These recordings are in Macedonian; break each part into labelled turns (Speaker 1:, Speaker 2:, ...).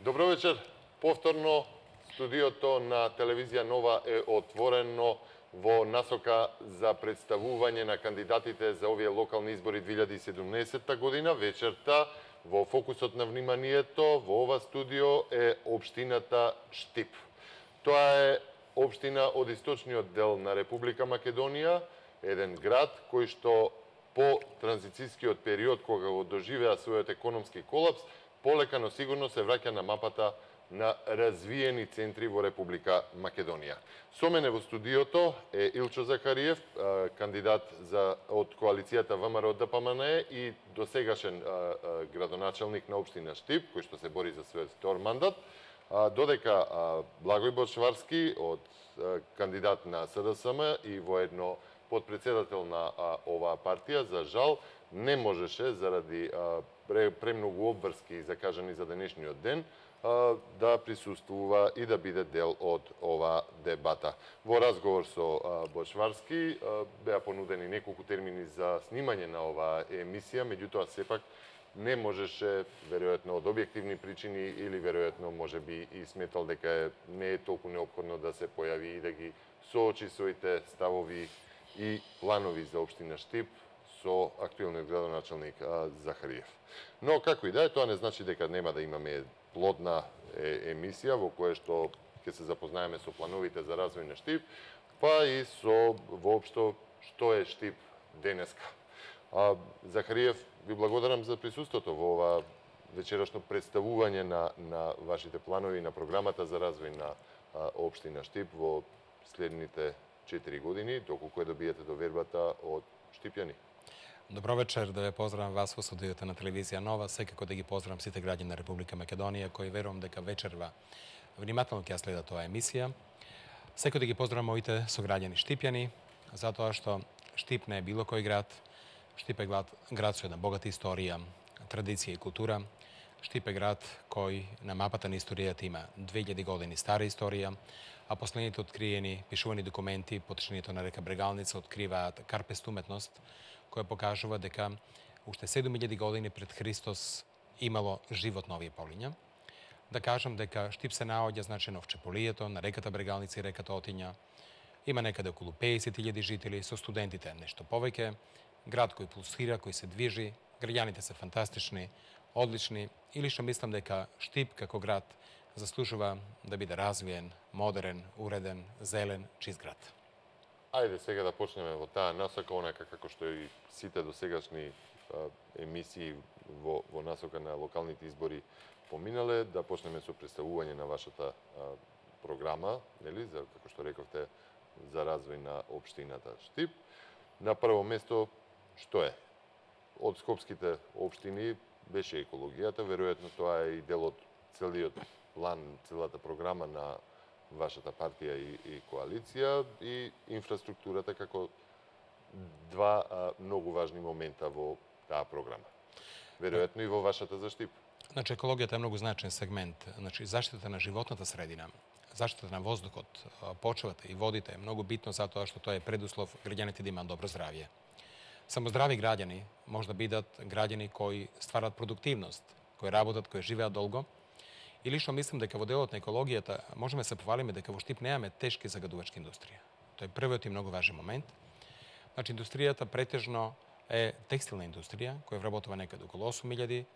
Speaker 1: Добро вечер. Повторно студиото на телевизија Нова е отворено во насока за представување на кандидатите за овие локални избори 2017 година. Вечерта во фокусот на вниманието во ова студио е општината Штип. Тоа е општина од источниот дел на Република Македонија, еден град кој што по транзицијскиот период кога го доживеа својот економски колапс, полека но сигурно се враќа на мапата на развиени центри во Република Македонија. Со мене во студиото е Илчо Захариев, кандидат од коалицијата ВМРО ДПМН и досегашен градоначелник на општина Штип, кој што се бори за својот втор мандат, додека Благој Бочварски, кандидат на СДСМ и воедно подпредседател на оваа партија, за жал не можеше заради премногу обврски закажани за денешниот ден да присуствува и да биде дел од оваа дебата. Во разговор со Бочварски беа понудени неколку термини за снимање на оваа емисија, меѓутоа сепак не можеше, веројатно од објективни причини или веројатно можеби и сметал дека не е толку неопходно да се појави и да ги соочи своите ставови и планови за општина Штип со актуелниот градоначелник Захариев. Но како и да е, тоа не значи дека нема да имаме плодна емисија во која што ќе се запознаеме со плановите за развој на Штип, па и со воопшто што е Штип денеска. Захариев, ви благодарам за присуството во ова вечерашно представување на вашите планови на програмата за развој на општина Штип во следните 4 години, доколку ја добиете довербата од штипјани.
Speaker 2: Добро вечер, да ве поздравам вас во студиото на телевизија Нова, секако да ги поздравам сите граѓани на Република Македонија, кои верувам дека вечерва внимателно ќе ја следат оваа емисија. Секако да ги поздравам моите сограѓани штипјани, затоа што Штип не е било кој град. Штип е град со една богата историја, традиција и култура. Штип е град кој на мапата на историјата има 2000 години стара историја, а последните откриени пишувани документи по течењето на река Брегалница откриваат карпест уметност, која покажува дека уште 7000 години пред Христос имало живот на овие полиња. Да кажам дека Штип се наоѓа значено в Чеполието, на реката Брегалница и реката Отиња. Има некаде околу 50.000 жители, со студентите нешто повеќе. Град кој пулсира, кој се движи, граѓаните се фантастични, одлични и лично мислам дека Штип како град заслужува да биде развиен, модерен, уреден, зелен, чист град.
Speaker 1: Ајде сега да почнеме во таа насока, онака како што и сите досегашни емисии во насока на локалните избори поминале, да почнеме со представување на вашата програма, нели, за како што рековте, за развој на општината Штип. На прво место, што е? Од скопските општини беше екологијата, веројатно тоа е и дел од целиот план, целата програма на вашата партија и коалиција, и инфраструктурата како два многу важни момента во таа програма. Веројатно и во вашата за Штип.
Speaker 2: Значи, екологијата е многу значаен сегмент. Значи, заштита на животната средина, заштита на воздухот, почвата и водите е многу битно затоа што тоа е предуслов граѓаните да имаат добро здравје. Само здрави граѓани може да бидат граѓани кои стварат продуктивност, кои работат, кои живеат долго. И лично мислам дека во делот на екологијата можеме се повалиме дека во Штип немаме тешки загадувачки индустрија. Тоа е првиот и многу важен момент. Значи, индустријата претежно е текстилна индустрија, која вработува некаде околу 8000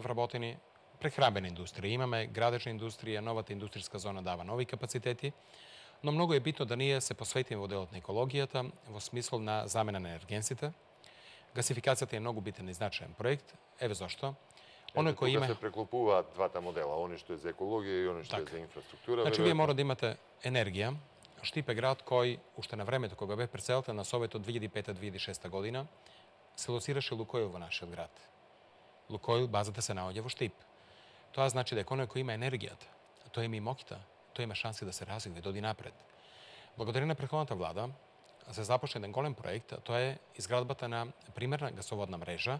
Speaker 2: вработени. Прехранбена индустрија. Имаме градежна индустрија, новата индустријска зона дава нови капацитети, но многу е битно да ние се посветиме во делот на екологијата во смисол на замена на енергенсите. Гасификацијата е многу битен и значаен проект. Еве зашто.
Speaker 1: Оној кој има се преклопуваат двата модела, оној што е за екологија и оној што е за инфраструктура.
Speaker 2: Значи, вие мора да имате енергија. Штип е град кој уште на времето кога бе преселата на Советот 2005-2006 година се лоцираше Лукойл во нашиот град. Лукойл базата се наоѓа во Штип. Тоа значи дека оној кој има енергијата, тој има и моќта, тој има шанси да се развива и да оди напред. Благодарение на претходната влада се започна еден голем проект, а тоа е изградбата на примерна гасоводна мрежа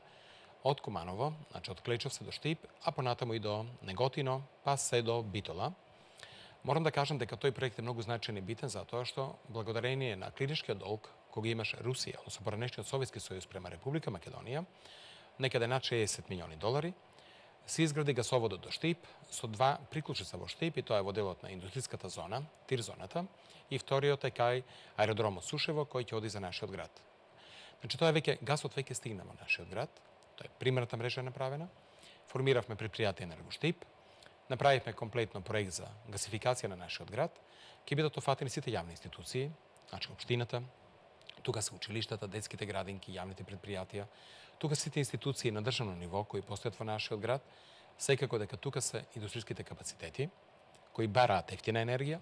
Speaker 2: од Куманово, значи од Клечовце до Штип, а понатаму и до Неготино, па се до Битола. Морам да кажам дека тој проект е многу значаен и битен затоа што благодарение на клиничкиот долг кога имаш Русија, односно поранешниот Советски сојуз према Република Македонија, некаде над $60 милиони, се изгради гасоводот до Штип со два приклучица во Штип, и тоа е во делот на индустријската зона, тир зоната, и вториот е кај аеродромот Сушево, кој ќе оди за нашиот град. Значи, тоа е веќе, гасот веќе стигна во нашиот град, тоа е примерната мрежа направена, формиравме предпријатие Енергоштип, направивме комплетно проект за гасификација на нашиот град, ќе бидат офатени сите јавни институции, значи општината, тука се училиштата, детските градинки, јавните предпријатија, тука сите институции на државно ниво кои постојат во нашиот град, секако дека тука се индустријските капацитети кои бараат ефтина енергија,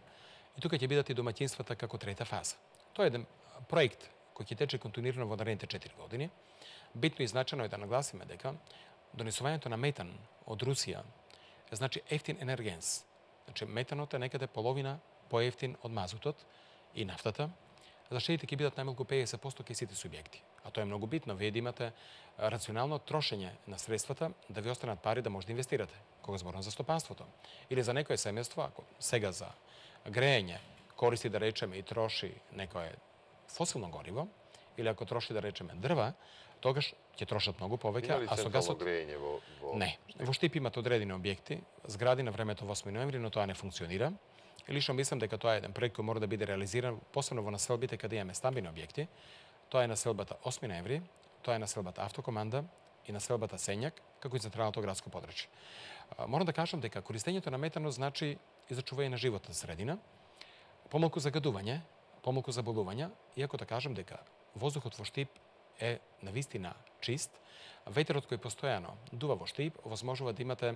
Speaker 2: и тука ќе бидат и домаќинствата како трета фаза. Тоа е еден проект кој ќе тече континуирано во наредните 4 години. Битно и значајно е да нагласиме дека донесувањето на метан од Русија е значи ефтин енергенс. Значи метанот е некаде половина поевтин од мазутот и нафтата. Заштедите ќе бидат најмалку 50% кај сите субјекти. А тоа е многу битно. Вие да имате рационално трошење на средствата, да ви останат пари да може да инвестирате, кога зборам за стопанството. Или за некое семејство, ако сега за грејење користи, да речеме, и троши некое фосилно гориво, или ако троши, да речеме, дрва, тогаш ќе трошат многу повеќе,
Speaker 1: а со гасот грејење во
Speaker 2: Не. Во Штип имате одредени објекти, згради на времето 8 ноември, но тоа не функционира. И лично мислам дека тоа е еден проект кој мора да биде реализиран, посебно во населбите каде имаме стамбени објекти. Тоа е населбата 8 ноември, тоа е населбата Автокоманда и населбата Сењак, како и централното градско подрачје. Морам да кажам дека користењето на метано значи и зачување на животна средина, помалку загадување, помалку заболувања, иако да кажам дека воздухот во Штип е навистина чист, ветерот кој постојано дува во Штип овозможува да имате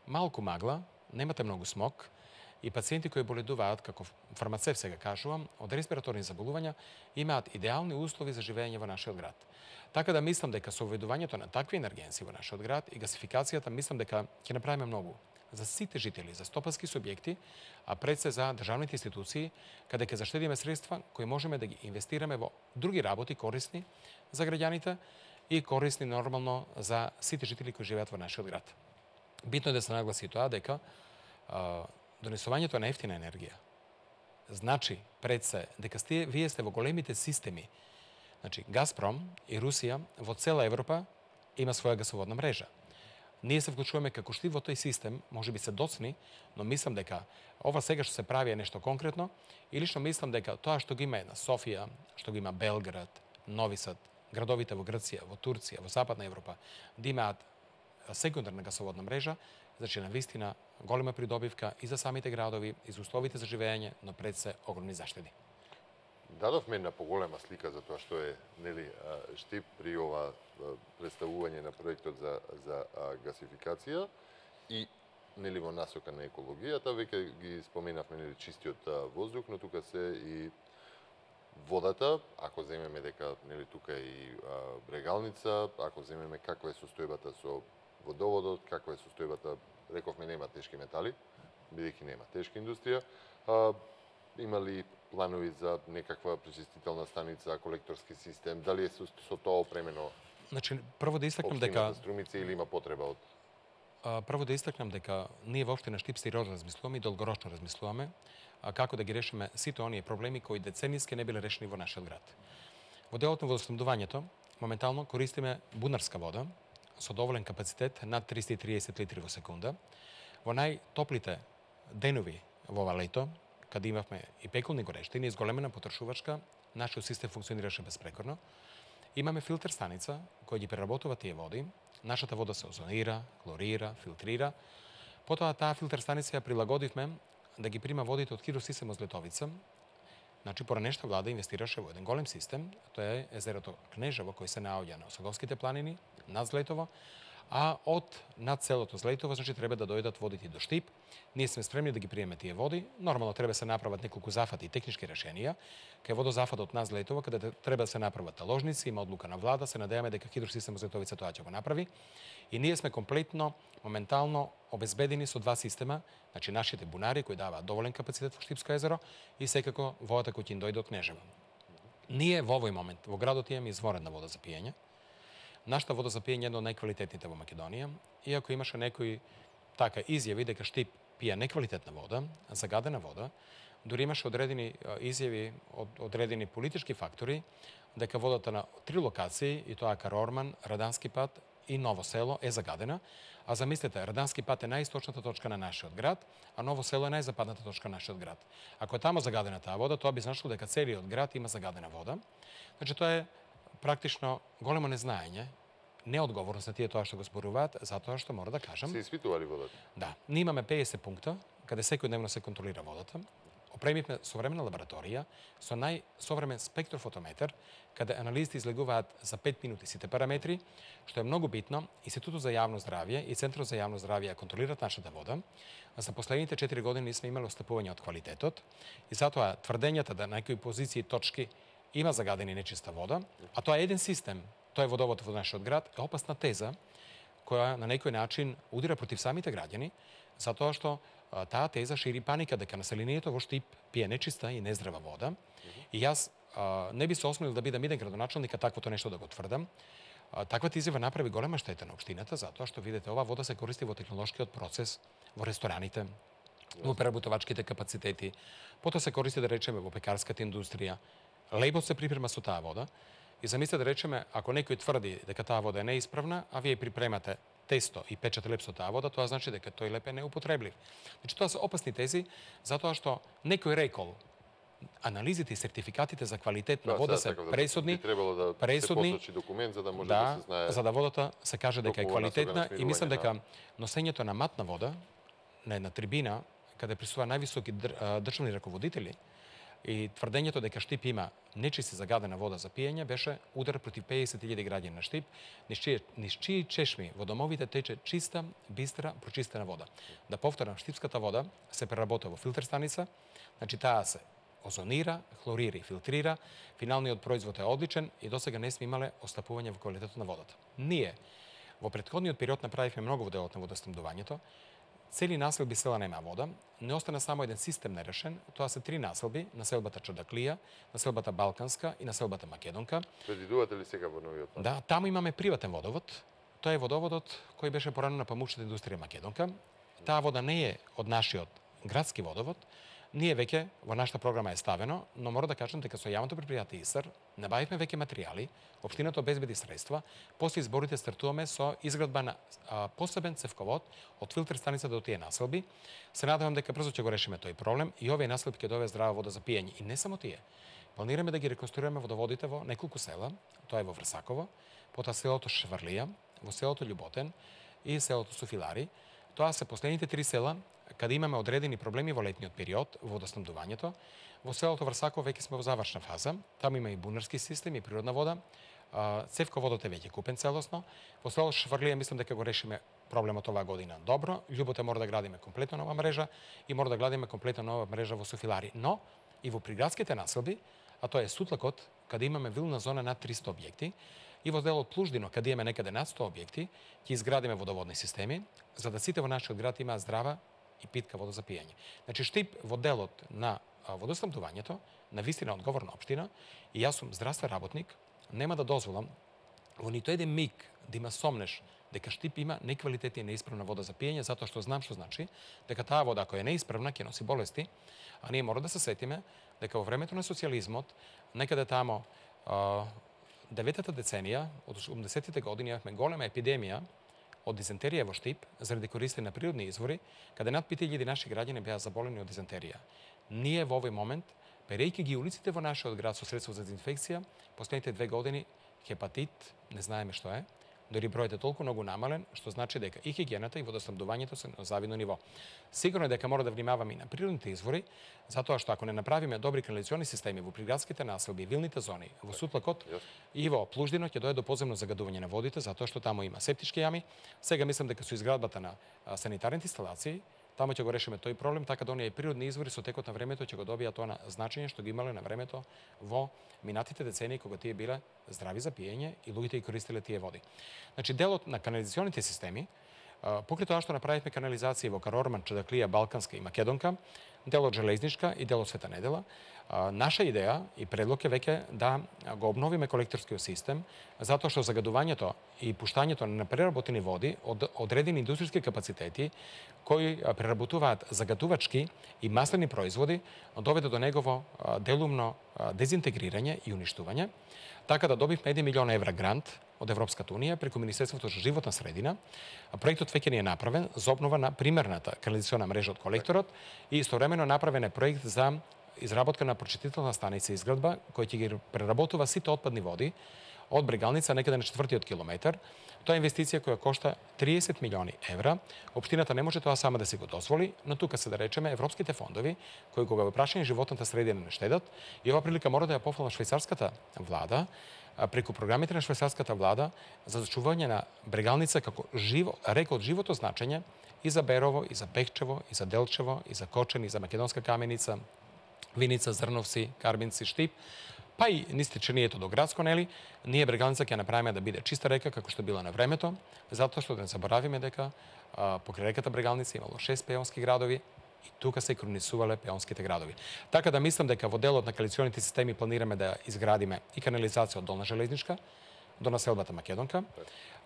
Speaker 2: малку магла, немате многу смог, и пациенти кои боледуваат, како фармацевт сега кажувам, од респираторни заболувања, имаат идеални услови за живење во нашиот град. Така да мислам дека со уведувањето на такви енергенси во нашиот град и гасификацијата, мислам дека ќе направиме многу за сите жители, за стопански субјекти, а пред се за државните институции, каде ќе заштедиме средства кои можеме да ги инвестираме во други работи корисни за граѓаните и корисни нормално за сите жители кои живеат во нашиот град. Битно е да се нагласи тоа дека донесувањето на ефтина енергија значи пред се дека вие сте во големите системи. Значи Газпром и Русија во цела Европа има своја гасоводна мрежа. Ние се вклучуваме како Штип во тој систем, може би се доцни, но мислам дека ова сега што се прави е нешто конкретно и лично мислам дека тоа што го има на Софија, што го има Белград, Нови Сад, градовите во Грција, во Турција, во Западна Европа, да имаат секундарна гасоводна мрежа, значи на вистина голема придобивка и за самите градови, и за условите за живење, но пред се огромни заштеди.
Speaker 1: Дадовме една поголема слика за тоа што е Штип при ова представување на проектот за гасификација и во насока на екологијата. Веќе ги споменавме чистиот воздух, но тука се и водата, ако земеме дека тука е и брегалница, ако земеме каква е состојбата со водоводот, каква е состојбата, рековме нема тешки метали, бидејќи нема тешка индустрија. Има ли планови за некаква пречистителна станица, колекторски систем? Дали е со тоа опремено?
Speaker 2: Значи, прво да истакнам дека
Speaker 1: Струмица или има потреба од
Speaker 2: Прво да истакнам дека ние во општина Штип сериозно размислуваме и долгорочно размислуваме како да ги решиме сите оние проблеми кои деценијски не биле решени во нашиот град. Во делот на водоснабдувањето моментално користиме бунарска вода со доволен капацитет над 330 литри во секунда. Во најтоплите денови во ова лето, каде имавме и пеколни горештини, изголемена потрошувачка, нашиот систем функционираше безпрекорно. Имаме филтер станица која ги преработува тие води. Нашата вода се озонира, хлорира, филтрира. Потоа таа филтер станица ја прилагодивме да ги прима водите од хидросистем од Злетовица. Значи, поранешна влада инвестираше во еден голем систем, тоа е езерото Кнежево, кој се наоѓа на Осаговските планини, над Злетово, а од над селото Злетово, значи, треба да дојдат водите до Штип. Ние сме спремни да ги приеме тие води. Нормално треба се направат неколку зафати и технички решенија. Кај водозафатот на Злетово, каде треба да се направат таложници, има одлука на влада, се надеваме дека хидросистемот Злетовица тоа ќе го направи. И ние сме комплетно, моментално обезбедени со два система, значи нашите бунари кои даваат доволен капацитет во Штипско езеро и секако водата која ќе им дојде од Кнежево. Ние во овој момент во градот имаме изворена вода за пиење. Нашата вода за пиење е една од најквалитетните во Македонија, иако имаше некои така изјави дека Штип пие неквалитетна вода, загадена вода, дури имаше одредени изјави од одредени политички фактори дека водата на 3 локации, и тоа Карорман, Радански пат и Ново село е загадена. А замислете, Радански пат е најисточната точка на нашиот град, а Ново село е најзападната точка на нашиот град. Ако е тамо загадена таа вода, тоа би значило дека целиот град има загадена вода. Значи, тоа е практично големо незнаење, неодговорност на тие тоа што го зборуваат, затоа што мора да кажам.
Speaker 1: Се испитували водата?
Speaker 2: Да, ние имаме 50 пункта каде секојдневно се контролира водата. Опремивме современа лабораторија со најсовремен спектрофотометар, каде анализите излегуваат за 5 минути сите параметри, што е многу битно. Институтот за јавно здравје и Центарот за јавно здравје контролираат нашата вода. За последните 4 години сме имали отстапување од квалитетот и затоа тврдењата да на некои позиции и точки има загадена и нечиста вода, а тоа е еден систем, тоа е водовод во нашиот град, е опасна теза која на некој начин удира против самите граѓани, затоа што таа теза шири паника дека населението во Штип пие нечиста и нездрава вода. И јас не би се осмелил да бидам иден градоначалник, а таквото нешто да го тврдам. Таквата изјава направи голема штета на општината, затоа што видите, оваа вода се користи во технолошкиот процес, во рестораните, во преработувачките капацитети, потоа се користи, да речеме, во пекарската индустрија. Лејбот се припрема со таа вода. И замислете, да речеме, ако некој тврди дека таа вода е неисправна, а вие припремате тесто и печете леп со таа вода, тоа значи дека тој леп е неупотреблив. Значи, тоа се опасни тези, затоа што некој рекол, анализите и сертификатите за квалитет на вода се пресудни.
Speaker 1: Би требало да се посочи документ за да може да се знае.
Speaker 2: За да водата се каже дека е квалитетна, и мислам дека носењето на матна вода на една трибина каде присуствува највисоки државни раководители и тврдењето дека Штип има нечиста загадена вода за пиење беше удар против 50.000 граѓани на Штип, низ чии чешми во домовите тече чиста, бистра, прочистена вода. Да повторам, штипската вода се преработува во филтер станица, значи таа се озонира, хлорира и филтрира, финалниот производ е одличен и досега не сме имале остапување во квалитетот на водата. Ние во претходниот период направивме многу во делот на водоснабдувањето. Цели населби села нема вода, не остана само еден систем нерешен, тоа се 3 населби, населбата Чадаклија, населбата Балканска и населбата Македонка.
Speaker 1: Предвидувате ли сега во новиот план?
Speaker 2: Да, таму имаме приватен водовод. Тоа е водоводот кој беше порано на памучната индустрија Македонка. Таа вода не е од нашиот градски водовод. Ние веќе во нашата програма е ставено, но мора да кажам дека со јавното предпријатие ИСР набавивме веќе материјали, општината обезбеди средства, после изборите стартуваме со изградба на посебен цевковод од филтер станица до тие населби. Се надевам дека брзо ќе го решиме тој проблем и овие населби ќе добијат здрава вода за пиење. И не само тие. Планираме да ги реконструираме водоводите во неколку села, тоа е во Врсаково, потоа селото Шврлија, во селото Љуботен и селото Суфилари. Тоа се последните 3 села каде имаме одредени проблеми во летниот период во водоснабдувањето. Во селото Врсаково веќе сме во завршна фаза. Таму има и бунарски систем и природна вода. Цевководот е веќе купен целосно. Во селото Шврлија мислам дека го решиме проблемот оваа година добро. Љуботе мора да градиме комплетно нова мрежа и мора да градиме комплетно нова мрежа во Суфилари. Но и во приградските населби, а тоа е Сутлакот, каде имаме вилна зона над 300 објекти, и во делот Плуждино, каде имаме некаде над 100 објекти, ќе изградиме водоводни системи, за да сите во нашиот град имаат здрава и питка вода за пиење. Значи, Штип во делот на водоснабдувањето, на вистина одговорна општина, и јас сум здравствен работник, нема да дозволам во нито еден миг да има сомнеш дека Штип има неквалитетна и неисправна вода за пиење, затоа што знам што значи дека таа вода која е неисправна ќе носи болести, а ние мора да се сетиме дека во времето на социјализмот, некаде тамо 9-та деценија, од 80-тите години имавме голема епидемија од дизентерија во Штип, заради користење на природни извори, каде над 5000 наши граѓани беа заболени од дизентерија. Ние во овој момент, перејќи ги улиците во нашиот град со средство за дезинфекција, последните 2 години хепатит, не знаеме што е, дори бројот е толку многу намален, што значи дека и хигиената и водоснабдувањето се на завидно ниво. Сигурно е дека мора да внимаваме и на природните извори, затоа што ако не направиме добри канализациони системи во приградските населби и вилните зони, во Сутлакот и во Плуждино ќе дојде до поземно загадување на водите, затоа што таму има септички јами. Сега мислам дека со изградбата на санитарните инсталации, таму ќе го решиме тој проблем, така да оние природни извори со текот на времето ќе го добијат тоа на значење што ги имале на времето во минатите децении кога тие биле здрави за пиење и луѓето ги користеле тие води. Значи, делот на канализационите системи, покрај тоа што направивме канализации во Карорман, Чадаклија, Балканска и Македонка, делот Железничка и делот Света Недела, наша идеја и предлог е веќе да го обновиме колекторскиот систем, затоа што загадувањето и пуштањето на преработени води од одредени индустријски капацитети кои преработуваат загадувачки и маслени производи, доведе до негово делумно дезинтегрирање и уништување, така да добивме 1 милион евра грант од Европската Унија преку Министерството за животна средина. Проектот веќе не е направен за обнова на примерната канализациона мрежа од колекторот и истовремено направен е проект за изработка на прочитителна станица и изградба која ќе ги преработува сите отпадни води од Брегалница некаде на 4-тиот километар. Тоа е инвестиција која кошта 30 милиони евра. Општината не може тоа сама да си го дозволи, но тука се да речеме европските фондови кои кога во прашање животната средина не штедат и ова прилика мора да ја пофала швајцарската влада преку програмите на швајцарската влада за зачување на Брегалница како река од живото значење и за Берово, и за Пехчево, и за Делчево, и за Кочен, и за Македонска каменица, Виница, Зрновци, Карбинци, Штип, па и низ течението до Градско, нели, ние Брегалница ќе направиме да биде чиста река како што била на времето, затоа што да не заборавиме дека покрај реката Брегалница имало 6 пеонски градови и тука се кронисувале пеонските градови. Така да мислам дека во делот на канализационите системи планираме да изградиме и канализација од Долна Железничка до населбата Македонка.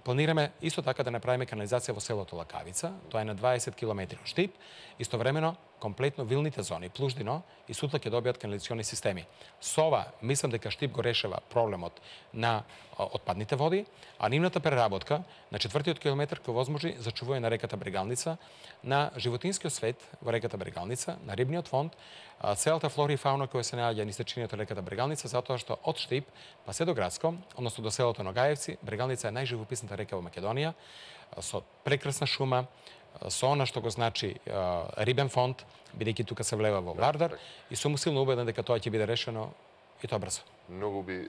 Speaker 2: Планираме исто така да направиме канализација во селото Лакавица, тоа е на 20 км од Штип, истовремено комплетно вилните зони, Плуждино и Сутла ќе добијат канализациони системи. Со ова, мислам дека Штип го решава проблемот на отпадните води, а нивната преработка на 4-тиот километар кој возможи зачување на реката Брегалница, на животинскиот свет во реката Брегалница, на рибниот фонд, целата флора и фауна која се наоѓа низ течението реката Брегалница, затоа што од Штип па се до Градско, односно до селото Ногаевци, Брегалница е најживописната река во Македонија, со прекрасна шума, со она што го значи рибен фонд, бидејќи тука се влева во Вардар, и сум силно убеден дека тоа ќе биде решено и тоа брзо.
Speaker 1: Многу би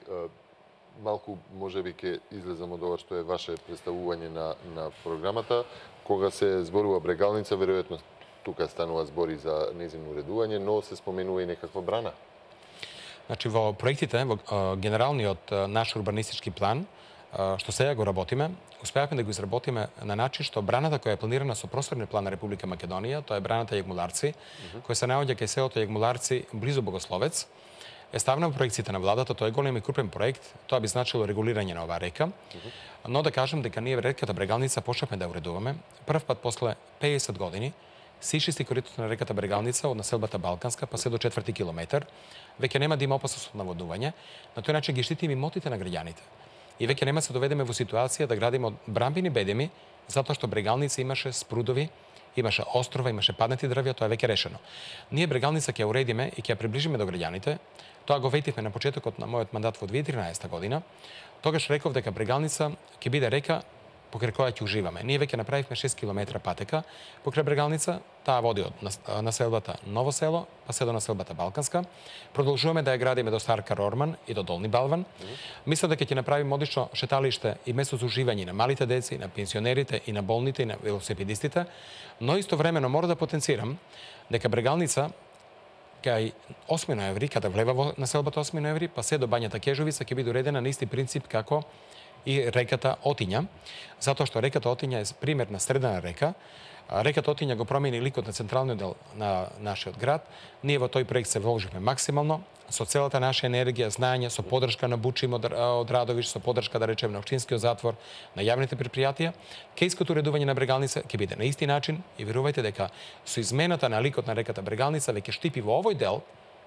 Speaker 1: малку можеби ќе излезам од ова што е ваше представување на програмата. Кога се зборува Брегалница, веројатно тука станува збори за нејзино уредување, но се споменува и некаква брана.
Speaker 2: Значи, во проектите, во генералниот наш урбанистички план, што сега го работиме, успеавме да го изработиме на начин што браната која е планирана со просторниот план на Република Македонија, тоа е браната Јагмуларци, која се наоѓа кај селото Јагмуларци близу Богословец, е ставна во проекциите на владата, тоа е голем и крупен проект, тоа би значило регулирање на оваа река, но да кажам дека ние реката Брегалница почнавме да уредуваме, прв пат после 50 години, се исчисти коритото на реката Брегалница од населбата Балканска па се до 4-ти километар, веќе нема да има опасност од наводнување, на тој начин ги штитиме имотите на граѓаните. И веќе нема се доведеме во ситуација да градиме од брамбини бедеми, затоа што Брегалница имаше спрудови, имаше острова, имаше паднати дрвја, тоа е веќе решено. Ние Брегалница ќе уредиме и ќе ја приближиме до граѓаните. Тоа го ветивме на почетокот на мојот мандат во 2013 година. Тогаш реков дека Брегалница ќе биде река покрај која ќе уживаме. Ние веќе направивме 6 км патека покрај Брегалница, таа води од населбата Ново село, па се до населбата Балканска. Продолжуваме да ја градиме до Стар Карорман и до Долни Балван. Мислам дека ќе направиме одлично шеталиште и место за уживање на малите деци, на пензионерите и на болните и на велосипедистите, но истовремено мора да потенцирам дека Брегалница кај 8 ноември, када влева во населбата 8 ноември, па се до Бањата Кежовица ќе биде уредена на исти принцип како и реката Отиња, затоа што реката Отиња е пример на средена река. Реката Отиња го промени ликот на централниот дел на нашиот град. Ние во тој проект се вложивме максимално, со целата наша енергија, знаење, со подршка на Бучим од Радовиш, со подршка, да речеме, на општинскиот затвор, на јавните предпријатија. Кејското уредување на Брегалница ќе биде на исти начин и верувајте дека со измената на ликот на реката Брегалница веќе Штипи во овој дел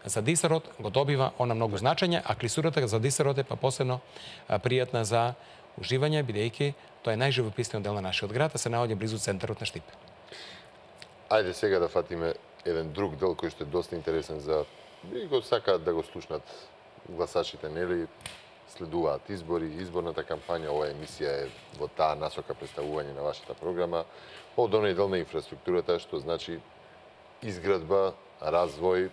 Speaker 2: за дисерот го добива она многу значење, а клисурата за дисерот е па посебно пријатна за уживање, бидејќи тоа е најживописниот дел на нашиот град, а се наоѓа близу центарот на Штип.
Speaker 1: Ајде сега да фатиме еден друг дел кој што е доста интересен за и го сакаат да го слушнат гласачите, нели? Следуваат избори, изборната кампања, оваа емисија е во таа насока представување на вашата програма од оној дел на инфраструктурата, што значи изградба, развој.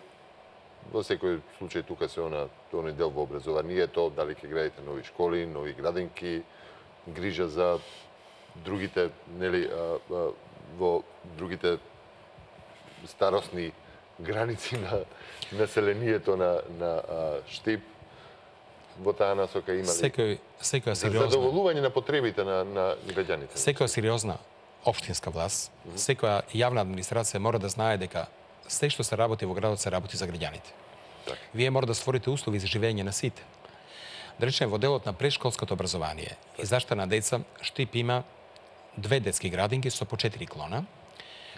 Speaker 1: Во секој случај тука се оној дел во образованието, дали ќе градите нови школи, нови градинки, грижа за другите, нели, во другите старосни граници на населението на Штип. Во таа насока има
Speaker 2: секоја сериозна
Speaker 1: задоволување на потребите на граѓаните.
Speaker 2: Секоја сериозна општинска власт, секоја јавна администрација мора да знае дека се што се работи во градот се работи за граѓаните. Вие мора да створите услови за живење на сите. Да речеме, во делот на предшколското образование и заштита на деца, Штип има 2 детски градинки со по 4 клона.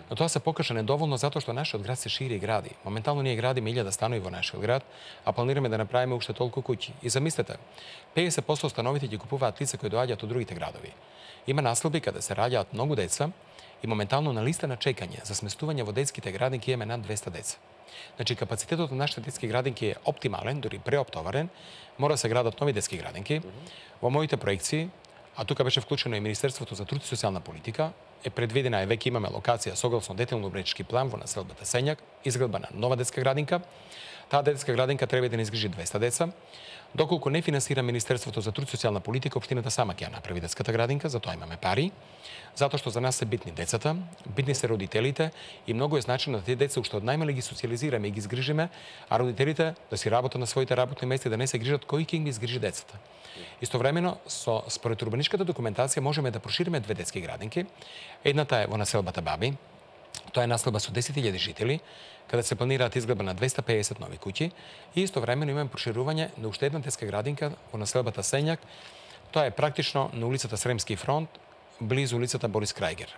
Speaker 2: Но тоа се покаже недоволно затоа што нашиот град се шири и гради. Моментално ние градиме 1000 станови во нашиот град, а планираме да направиме уште толку куќи. И замислете, 50% становите ги купуваат лица кои доаѓаат од другите градови. Има наслоби каде се раѓаат многу деца и моментално на листа на чекање за сместување во детските градинки имаме над 200 деца. Значи, капацитетот на нашите детски градинки е оптимален, дури преоптоварен. Мора да се градат нови детски градинки. Во моите проекции, а тука беше вклучено и Министерството за труд и социјална политика, е предвидена и веќе имаме локација согласно детелно урбанички план во населбата Сењак, изградба на нова детска градинка. Таа детска градинка треба да не изгрижи 200 деца. Доколку не финансира Министерството за труд и социјална политика, општината сама ќе ја направи детската градинка, за тоа имаме пари. Затоа што за нас се битни децата, битни се родителите и многу е значено да тие деца уште од најмали ги социализираме и ги изгрижиме, а родителите да си работат на своите работни места и да не се грижат кој ќе им изгрижи децата. Истовремено, според урбаничката документација можеме да прошириме 2 детски градинки. Едната е во населбата Баби. Тоа е населба со 10.000 жители, каде се планираат изградба на 250 нови куќи и истовремено имаме проширување на уште една детска градинка во населбата Сењак. Тоа е практично на улицата Сремски фронт, близу улицата Борис Крајгер.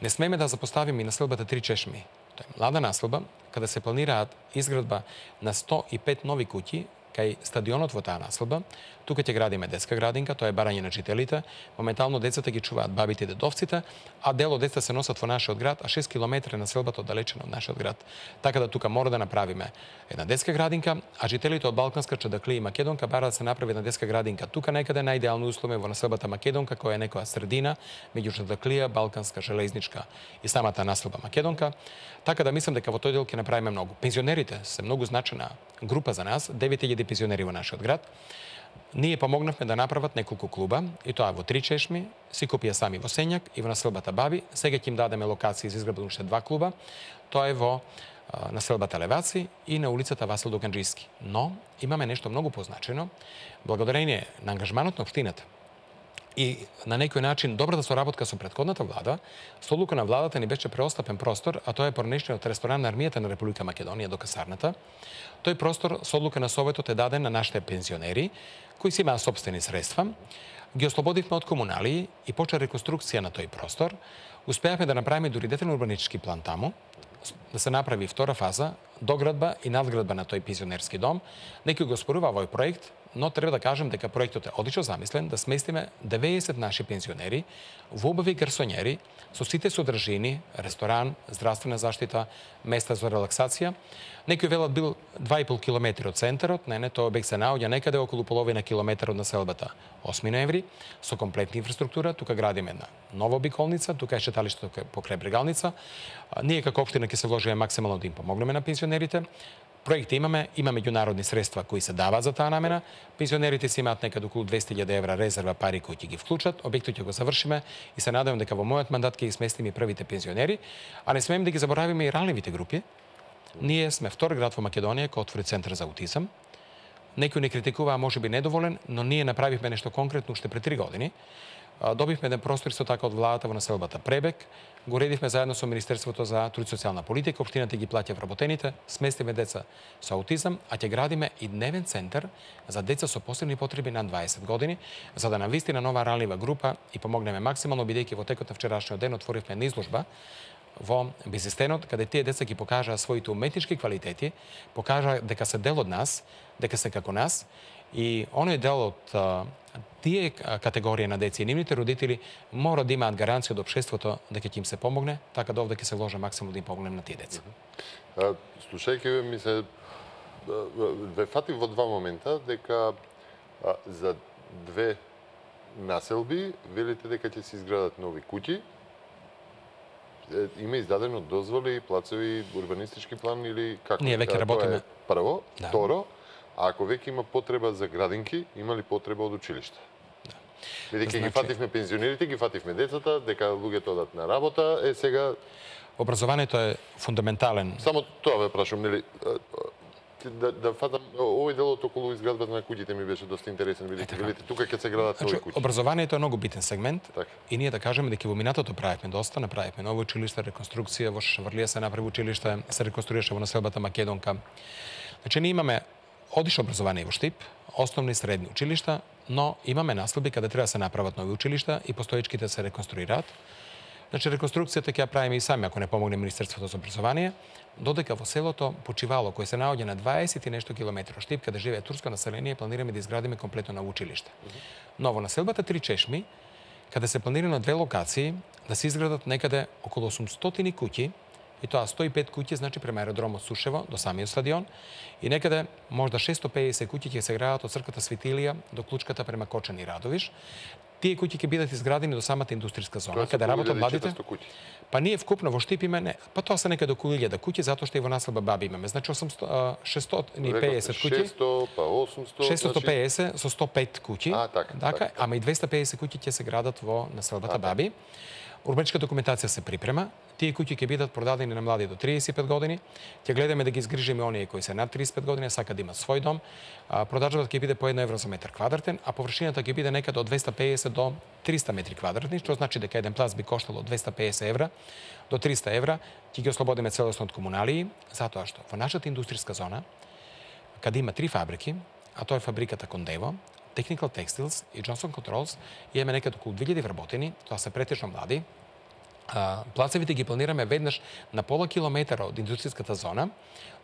Speaker 2: Не смееме да запоставиме и населбата Три чешми. Тоа е млада населба, каде се планираат изградба на 105 нови куќи кај стадионот во таа населба. Тука ќе градиме детска градинка, тоа е барање на жителите. Моментално децата ги чуваат бабите и дедовците, а дел од деца се носат во нашиот град, а 6 километри населбата оддалечена од нашиот град. Така да тука мора да направиме една детска градинка, а жителите од Балканска, Чадаклија и Македонка бараат да се направи една детска градинка тука некаде, најидеални услови во населбата Македонка, која е некоја средина меѓу Чадаклија, Балканска, Железничка и самата населба Македонка. Така да мислам дека во тој дел ќе направиме многу. Пензионерите се многу значена група за нас, 9000 пензионери во нашиот град. Ние помогнавме да направат неколку клуба, и тоа во Три чешми, Сикопија сами во Сењак и во населбата Баби. Сега ќе им дадеме локации за изградба уште 2 клуба. Тоа е во населбата Леваци и на улицата Васил Доканџиски. Но имаме нешто многу позначено, благодарение на ангажманот на општината и на некој начин добрата соработка со претходната влада, со одлука на владата ни беше преостапен простор, а тоа е пронешниот ресторан на армијата на Република Македонија до касарната. Тој простор со одлука на Советот е даден на нашите пензионери, кои си имаат собствени средства. Ги ослободивме од комунали и почна реконструкција на тој простор. Успеавме да направиме дури детелен урбанички план таму, да се направи втора фаза, доградба и надградба на тој пензионерски дом. Некој го спорува овој проект, но треба да кажем дека проектот е одлично замислен, да сместиме 90 наши пензионери во убави гарсонјери со сите содржини, ресторан, здравствена заштита, места за релаксација. Некој велат бил 2,5 километри од центарот, не, тој објект се наоѓа некаде околу половина километар од населбата 8 ноември, со комплетна инфраструктура. Тука градиме една нова обиколница, тука е шеталиштето покрај Брегалница. Ние како општина ќе се вложиме максимално да им помогнеме на пензионерите. Проекти имаме меѓународни средства кои се даваат за таа намена. Пензионерите си имаат некаде околу 200.000 евра резерва пари кои ќе ги вклучат. Објектот ќе го завршиме и се надевам дека во мојот мандат ќе ги сместиме и првите пензионери, а не смеем да ги заборавиме и ранливите групи. Ние сме втор град во Македонија кој отвори центар за аутизам. Некој не критикува, можеби недоволен, но ние направивме нешто конкретно уште пред 3 години. Добивме еден простор исто така од владата во населбата Пребек. Го редивме заедно со Министерството за труд и социјална политика, општината ги плаќа вработените, сместиме деца со аутизам, а ќе градиме и дневен центар за деца со посебни потреби над 20 години, за да навистина нова ранлива група и помогнеме максимално, бидејќи во текот на вчерашниот ден отворивме една изложба во Безистенот, каде тие деца ги покажаа своите уметнички квалитети, покажаа дека се дел од нас, дека се како нас, и оној дел од тие категорија на деца и нивните родители мора да имаат гаранција од општеството дека ќе им се помогне, така да овде ќе се вложи максимум да им помогнем на тие деца.
Speaker 1: Слушајќи ми се ве фатив во 2 момента дека за 2 населби велите дека ќе се изградат нови куќи. Има издадено дозволи, плацови, урбанистички план или како?
Speaker 2: Ние веќе работиме.
Speaker 1: Прво, второ, а ако веќе има потреба за градинки, има ли потреба од училишта? Бидејќи ги фативме пензионерите, ги фативме децата, дека луѓето одат на работа, сега
Speaker 2: образованието е фундаментален.
Speaker 1: Само тоа ве прашувам, нели да фатам овој делот околу изградбата на куќите ми беше доста интересен, бидејќи велите тука ќе се градат нови куќи.
Speaker 2: Образованието е многу битен сегмент. И ние да кажеме дека во минатото правевме доста, направивме ново училиште, реконструкција во Шаврлија се направи училиште, се реконструираше во населбата Македонка. Значи ние имаме одлично образование во Штип, основни и средни училишта, но имаме наслоби каде треба да се направат нови училишта и постоечките се реконструираат. Значи, реконструкцијата ќе ја правиме и сами, ако не помогне Министерството за образование, додека во селото Почивало, кој се наоѓа на 20 и нешто километри од Штип, каде живее турско население, планираме да изградиме комплетно ново училиште. Но во населбата Три чешми, каде се планира на две локации, да се изградат некаде околу 800 куќи, и тоа 105 куќи, значи према аеродромот Сушево до самиот стадион, и некаде можда 650 куќи ќе се градат од црквата Светилија до клучката према Кочан и Радовиш. Тие куќи ќе бидат изградени до самата индустријска зона, каде работат младите. Па ние вкупно во Штип имаме, па тоа се некаде околу 1000 куќи, затоа што и во населба Баби имаме. Значи 650 куќи.
Speaker 1: 600, па 800,
Speaker 2: 650 со 105 куќи.
Speaker 1: Така,
Speaker 2: ама и 250 куќи ќе се градат во населбата Баби. Урбаничка документација се припрема. Тие куќи ќе бидат продадени на млади до 35 години. Ќе гледаме да ги изгрижиме оние кои се над 35 години, сакаат да имат свој дом. Продажбата ќе биде по 1 евро за метар квадратен, а површината ќе биде некаде од 250 до 300 метри квадратни, што значи дека еден плац би коштало од 250 евра до 300 евра. Ќе ги ослободиме целосно од комуналии, затоа што во нашата индустријска зона, каде има 3 фабрики, а тоа е фабриката Кондево, Technical Textiles и Johnson Controls, имаме некаде околу 2000 вработени, тоа се претежно млади. Плацевите ги планираме веднаш на пола километра од индустријската зона,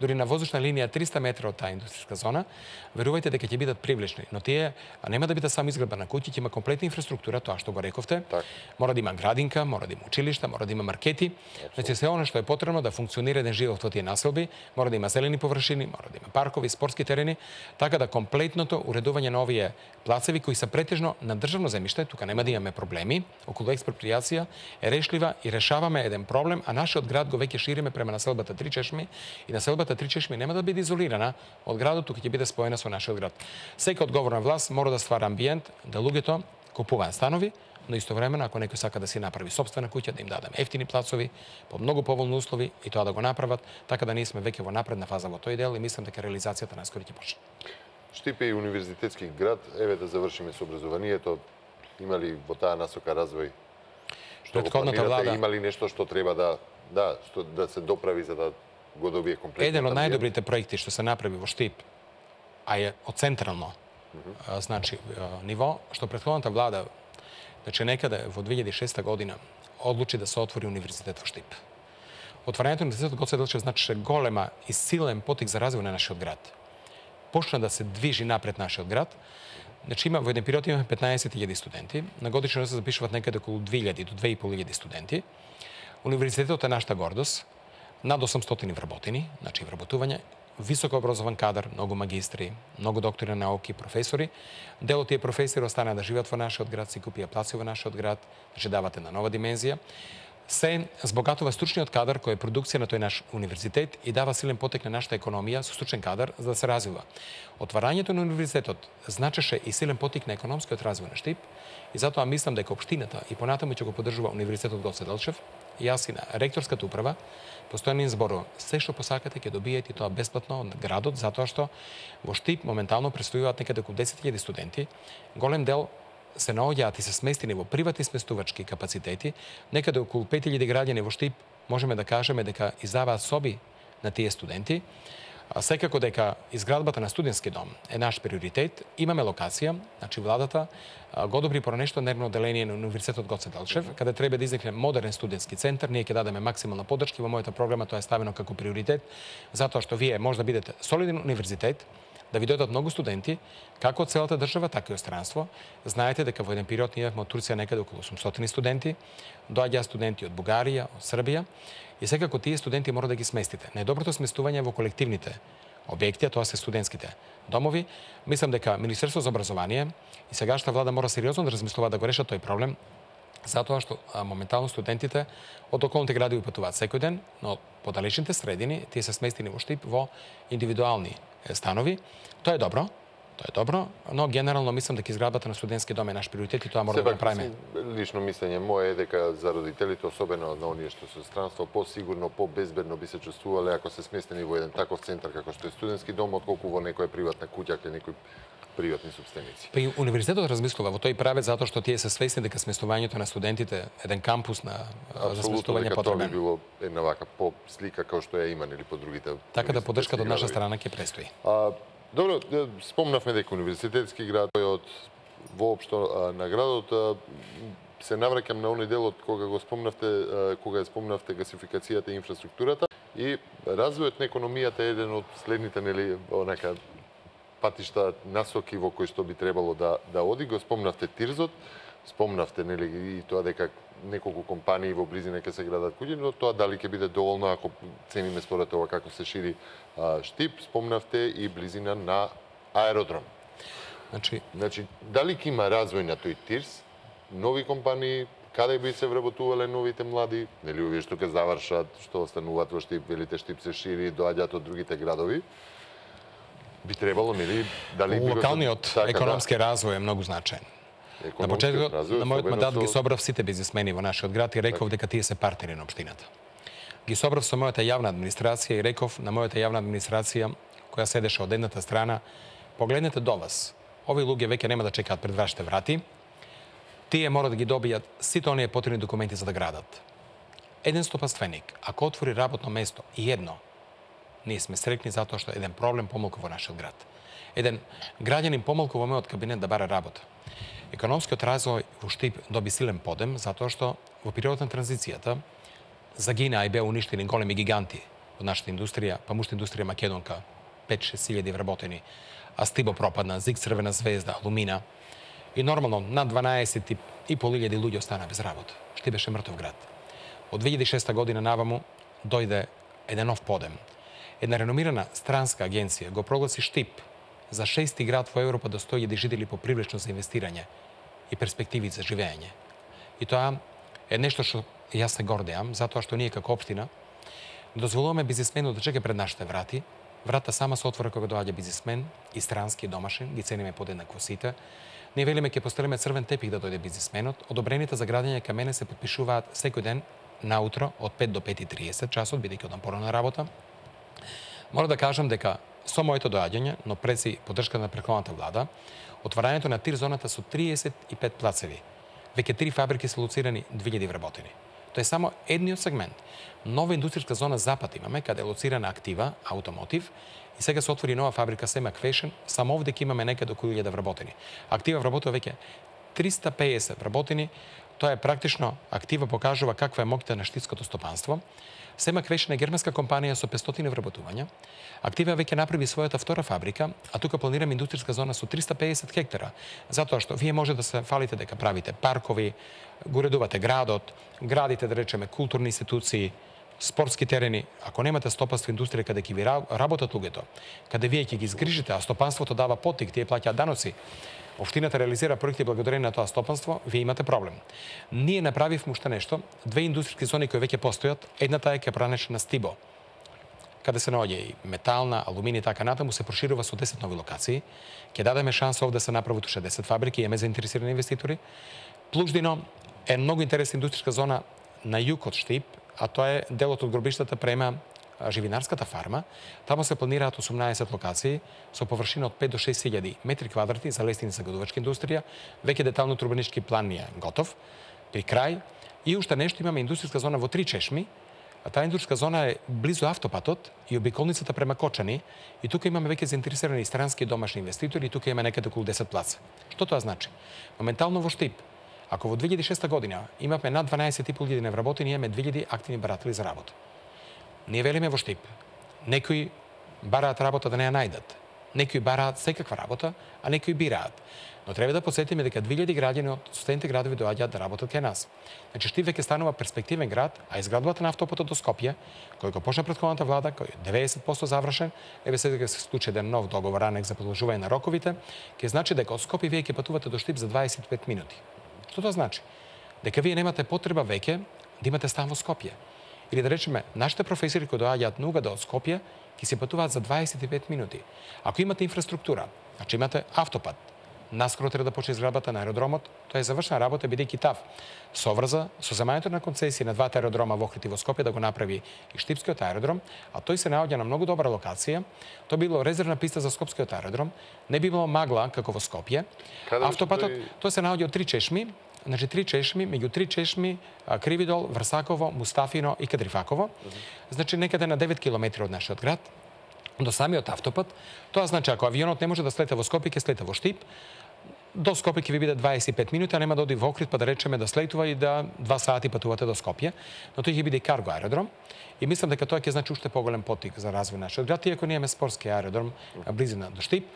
Speaker 2: дури на воздушна линија 300 метра од таа индустријска зона. Верувајте дека ќе бидат привлечни, но тие нема да бидат само изградба на куќи, ќе има комплетна инфраструктура, тоа што го рековте. Мора да има градинка, мора да има училишта, мора да има маркети. Значи се она што е потребно да функционира еден живот во тие населби, мора да има зелени површини, мора да има паркови, спортски терени, така да комплетното уредување на овие плацеви кои се претежно на државно земјиште, тука нема да имаме проблеми, околу експроприација е решлива и решаваме еден проблем, а нашиот град го веќе шириме према населбата Три чешми и населбата Три чешми нема да биде изолирана од градот, тука ќе биде споена со нашиот град. Сека одговорна власт мора да ствара амбиент да луѓето купуваат станови, но истовремено ако некој сака да си направи сопствена куќа, да им дадеме ефтини плацови по многу поволни услови и тоа да го направат, така да ние сме веќе во напредна фаза во тој дел и мислам дека реализацијата наскоро ќе почне.
Speaker 1: Штип е и универзитетски град, еве да завршиме со образованието. Има ли во таа насока развој?
Speaker 2: Претходната влада
Speaker 1: има ли нешто што треба да се доправи за да го добие комплетно?
Speaker 2: Еден од најдобрите проекти што се направи во Штип, а е од централно значи ниво, што претходната влада, значи некаде во 2006 година одлучи да се отвори универзитет во Штип. Отварањето на универзитетот Гоце Делчев значеше голема и силен потик за развој на нашиот град. Почна да се движи напред нашиот град. Значи во еден период имаме 15.000 студенти, на годишно се запишуваат некаде околу 2000 до 2500 студенти. Универзитетот е нашата гордост, над 800 вработени, значи вработување, високо образован кадар, многу магистри, многу доктори на науки, професори. Дел од тие професори останаа да живеат во нашиот град, си купија плаци во нашиот град, значи дават една нова димензија. Се збогатува стручниот кадар кој е продукција на тој наш универзитет и дава силен потек на нашата економија со стручен кадар за да се развива. Отварањето на универзитетот значеше и силен потек на економскиот развој на Штип и затоа мислам дека општината и понатаму ќе го поддржува универзитетот Гоце Делчев и јас и на ректорската управа постојано им зборувам, се што посакате ќе добиете и тоа бесплатно од градот, затоа што во Штип моментално престојуваат некаде околу 10.000 студенти, голем дел се наоѓаат и се сместени во приватни сместувачки капацитети, некаде околу 5000 граѓани во Штип можеме да кажеме дека издаваат соби на тие студенти. Секако дека изградбата на студентски дом е наш приоритет. Имаме локација, значи владата го одобри поранешто нервно одделение на Универзитетот Гоце Делчев, каде треба да изникне модерен студентски центар. Ние ќе дадеме максимална поддршка, во мојата програма тоа е ставено како приоритет, затоа што вие може да бидете солиден универзитет, да ви дојдат многу студенти, како од целата држава, така и од странство. Знаете дека во еден период ние имавме од Турција некаде околу 800 студенти, доаѓаат студенти од Бугарија, од Србија, и секако тие студенти мора да ги сместите. Најдоброто сместување е во колективните објекти, а тоа се студентските домови. Мислам дека Министерството за образование и сегашната влада мора сериозно да размислува да го решат тој проблем, затоа што моментално студентите од околните градови патуваат секој ден, но по далечните средини тие се сместени во Штип во индивидуални станови. Тоа е добро, но генерално мислам дека изградбата на студентски дом е наш приоритет и тоа мора да го направиме.
Speaker 1: Лично мислење мое е дека за родителите, особено на оние што се странство, посигурно, побезбедно би се чувствувале ако се сместени во еден таков центар како што е студентски дом, отколку во некоја приватна куќа кај некој приватни собственици.
Speaker 2: Па и универзитетот размислува во тој правец затоа што тие се свесни дека сместувањето на студентите еден кампус за сместување потребен.
Speaker 1: Тоа би било една вака по слика како што ја има нели по другите.
Speaker 2: Така да поддршката од наша страна ќе престои.
Speaker 1: Добро, спомнавме дека универзитетски град е од воопшто на градот се навраќам на оној дел од кога ја спомнавте гасификацијата и инфраструктурата и развојот на економијата е еден од следните патишта насоки во кои што би требало да оди. Го спомнавте Тирзот, спомнавте и тоа дека неколку компании во близина ќе се градат куќи, но тоа дали ќе биде доволно ако цениме според ова како се шири Штип, спомнавте и близина на аеродром. Значи, дали ќе има развој на тој Тирс, нови компании, каде би се вработувале новите млади, нели овие што ќе завршат, што остануваат во Штип, велите Штип се шири, доаѓаат од другите градови, би требало, нели, дали би
Speaker 2: локалниот економски развој е многу значаен. На почетокот на мојот мандат ги собрав сите бизнисмени во нашиот град и реков дека тие се партнери на општината. Ги собрав со мојата јавна администрација и реков на мојата јавна администрација која седеше од едната страна, погледнете до вас. Овие луѓе веќе нема да чекаат пред вашите врати. Тие мора да ги добијат сите оние потребни документи за да градат. Еден стопанственик, ако отвори работно место и едно, ние сме срекни затоа што еден проблем помалку во нашиот град. Еден граѓанин помалку во мојот кабинет да бара работа. Економскиот развој во Штип доби силен подем затоа што во периодот на транзицијата загина и беа уништени големи гиганти од нашата индустрија, памушна индустрија македонка, 5-6 илјади вработени, а Стибо пропадна, ЗИК Црвена звезда, Алумина. И нормално, над 12,5 илјади луѓе остана без работа. Штип беше мртов град. Од 2006 година наваму дојде еден нов подем. Една реномирана странска агенција го прогласи Штип за 6-ти град во Европа до 100.000 жители по привлечно за инвестирање и перспективи за живење. И тоа е нешто што јас се гордеам, затоа што ние како општина дозволуваме бизнисменот да чека пред нашите врати. Врата сама се отвора кога доаѓа бизнисмен и странски и домашен, ги цениме подеднакво сите. Ние велиме ќе постелиме црвен тепих да дојде бизнисменот. Одобрените за градење кај мене се потпишуваат секој ден наутро од 5 до 5:30 часот, бидејќи одам порано на работа. Мора да кажам дека со моето доаѓање, но преси поддршка на претходната влада, отварањето на тир зоната со 35 плацеви. Веќе 3 фабрики се лоцирани, 2000 вработени. Тоа е само едниот сегмент. Нова индустријска зона Запад имаме, каде е лоцирана Актива, Automotive, и сега се отвори нова фабрика Семак Fashion, само овде ќе имаме некаде околу 1000 вработени. Актива вработува веќе 350 вработени. Тоа е практично, Актива покажува каква е моќта на штитското стопанство. Семак Fashion е германска компанија со 500 вработувања. Актива веќе направи својата втора фабрика, а тука планираме индустријска зона со 350 хектара, затоа што вие може да се фалите дека правите паркови, го уредувате градот, градите, да речеме, културни институции, спортски терени. Ако немате стопанство индустрија каде ќе ви работат луѓето, каде вие ќе ги изгрижите, а стопанството дава потик, тие плаќаат даноци, општината реализира проекти благодарение на тоа стопанство, вие имате проблем. Ние направивме уште нешто, 2 индустријски зони кои веќе постојат, едната е Кепранеш на Стибо, каде се наоѓа и метална, алумини и така натаму, се проширува со 10 нови локации. Ќе дадеме шанса овде да се направат уште 10 фабрики, имаме заинтересирани инвеститори. Плуждино е многу интересна индустријска зона на југ од Штип, а тоа е делот од гробиштата према живинарската фарма. Таму се планираат 18 локации со површина од 5 до 6 илјади метри квадрати за лестини за годувачка индустрија. Веќе детално урбанички план е готов, при крај. И уште нешто, имаме индустријска зона во Три Чешми. А таа индустријска зона е близу автопатот и обиколницата према Кочани. И тука имаме веќе заинтересирани странски и домашни инвеститори и тука имаме некаде околу 10 плаца. Што тоа значи? Моментално во Штип, ако во 2006 година имаме над 12,5 невработени, имаме 2000 активни баратели за работа. Ние велиме во Штип. Некои бараат работа да не ја најдат. Некои бараат секаква работа, а некои бираат. Но треба да подсетиме дека 2000 граѓани од соседните градови доаѓаат да работат кај нас. Значи Штип веќе станува перспективен град, а изградбата на автопатот до Скопје, кој го почна претходната влада, кој е 90% завршен, еве сега се склучи еден нов договор анек за продолжување на роковите, ќе значи дека од Скопје вие ќе патувате до Штип за 25 минути. Што тоа значи? Дека вие немате потреба веќе да имате стан во Скопје. Или да речеме, нашите професори кои доаѓаат на угада од Скопје, ќе се патуваат за 25 минути. Ако имате инфраструктура, значи имате автопат, наскоро треба да почне изградбата на аеродромот, тоа е завршена работа бидејќи ТАВ соврза со земањето на концесија на двата аеродрома во Охрид и во Скопје да го направи и Штипскиот аеродром, а тој се наоѓа на многу добра локација. Тоа било резервна писта за Скопскиот аеродром, не би било магла како во Скопје. Автопатот тоа се наоѓа од Три Чешми. Значи Три Чешми, меѓу Три Чешми, Кривидол, Врсаково, Мустафино и Кадрифаково. Значи некаде на 9 километри од нашиот град до самиот автопат. Тоа значи ако авионот не може да слета во Скопје, ќе слета во Штип. до Скопје ќе ви биде 25 минути, а нема да оди во Охрид па да речеме да слетува и да 2 сати патувате до Скопје, но тој ќе биде и карго аеродром. И мислам дека тоа ќе значи уште поголем потик за развој нашиот град, иако ние имаме спортски аеродром близина до Штип.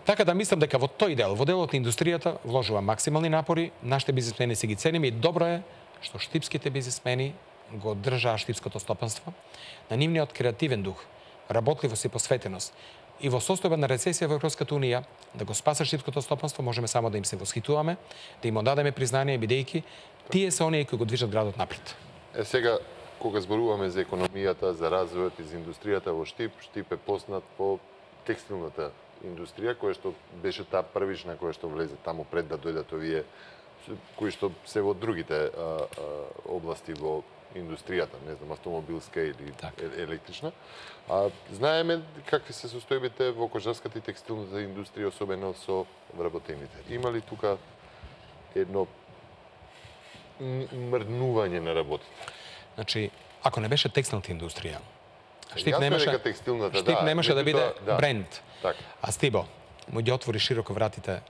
Speaker 2: Така да мислам дека во тој дел, во делот на индустријата, вложува максимални напори, нашите бизнисмени се ги цениме и добро е што штипските бизнисмени го држаа штипското стопанство на нивниот креативен дух, работливост и посветеност. И во состојба на рецесија во Европската унија, да го спаса штипското стопанство, можеме само да им се восхитуваме, да им одадеме признание, бидејќи тие се оние кои го движат градот напред.
Speaker 1: Сега, кога зборуваме за економијата, за развојот и за индустријата во Штип, Штип е познат по текстилната индустрија, која што беше таа првична која што влезе таму пред да дојдат овие кои што се во другите области во индустријата, не знам, автомобилска или електрична. Знаеме какви се состојбите во кожарската и текстилната индустрија, особено со вработените. Има ли тука едно мрднување на работите?
Speaker 2: Значи, ако не беше текстилната индустрија, Штип
Speaker 1: немаше
Speaker 2: да биде бренд.
Speaker 1: Так.
Speaker 2: А Стибо му ги отвори широко вратите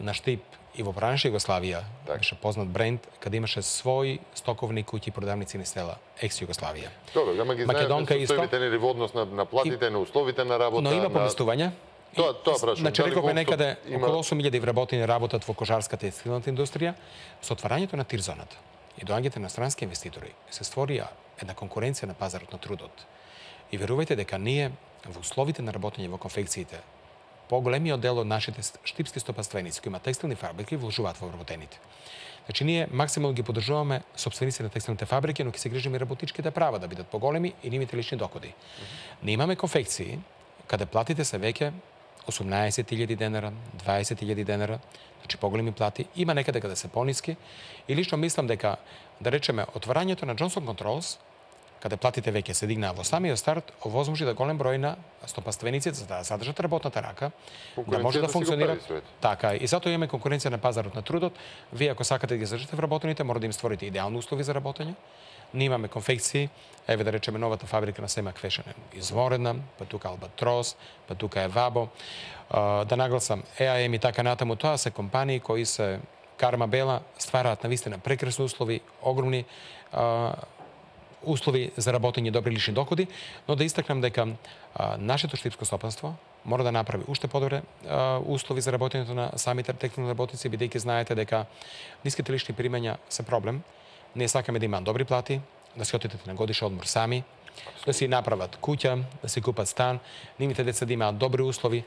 Speaker 2: на Штип и во бранша Југославија, беше познат бренд, каде имаше свој стоковни куќи и продавници на села, екс-Југославија.
Speaker 1: Добро, ама ги знаеме состојбите нели во однос на платите, на условите на работа.
Speaker 2: Но има поместување.
Speaker 1: Тоа прашувам.
Speaker 2: Значи, рековме некаде околу 8.000 вработени работат во кожарската и текстилната индустрија. Со отварањето на Тирзоната и доаѓањето на странски инвеститори се створија една конкуренција на пазарот на трудот. И верувајте дека ние во условите на работење во конфекциите, поголемиот дел од нашите штипски стопанственици кои имаат текстилни фабрики вложуваат во вработените. Значи ние максимално ги поддржуваме сопственици на текстилните фабрики, но ќе се грижиме работничките права да бидат поголеми и нивните лични доходи. Ние имаме конфекции каде платите се веќе 18.000 денара, 20.000 денара, значи поголеми плати, има некаде каде се пониски и лично мислам дека, да речеме, отварањето на Johnson Controls, каде платите веќе се дигнаа во самиот старт, овозможи да голем број на стопанственици за да задржат работната рака, да може да функционира. Така, и затоа имаме конкуренција на пазарот на трудот. Вие ако сакате да ги задржите вработените, мора да им створите идеални услови за работење. Ние имаме конфекции, еве да речеме новата фабрика на Семак Фешен е изворедна, па тука Албатрос, па тука е Вабо. Да нагласам, EAM и така натаму, тоа се компании кои се Карма Бела ствараат навистина прекрасни услови, огромни услови за работење и добри лични доходи, но да истакнам дека нашето штипско стопанство мора да направи уште подобре услови за работењето на самите текстилни работници, бидејќи знаете дека ниските лични примања се проблем. Ние сакаме да имаат добри плати, да се отидете на годишен одмор сами, да си направат куќа, да си купат стан, нивните деца да имаат добри услови,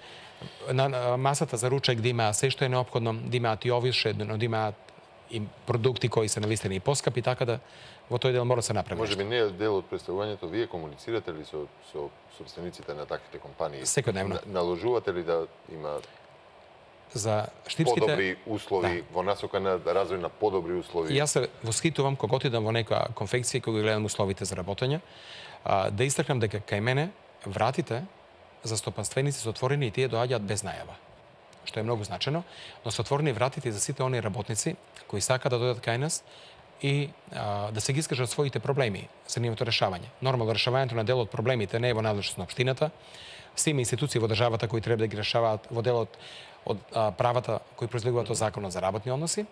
Speaker 2: на масата за ручек да имаат се што е неопходно, да имаат и овише, да имаат и продукти кои се навистина и поскапи, така да во тој дел мора да се направи.
Speaker 1: Може би не е дел од представувањето, вие комуницирате ли со собствениците на таквите компании?
Speaker 2: Секојдневно.
Speaker 1: Наложувате ли да има
Speaker 2: за штипските
Speaker 1: подобри услови во насока на развој на подобри услови?
Speaker 2: Јас се восхитувам кога отидам во некоја конфекција кога гледам условите за работење, да истакнам дека кај мене вратите за стопанственици се отворени и тие доаѓаат без најава, што е многу значено, но се отворени вратите за сите оние работници кои сакаат да дојдат кај нас и да се ги искажат своите проблеми за нивното решавање. Нормално, решавањето на дел од проблемите не е во надлежност на општината. Се има институции во државата кои треба да ги решаваат во делот од правата кои произлегуваат од Законот за работни односи.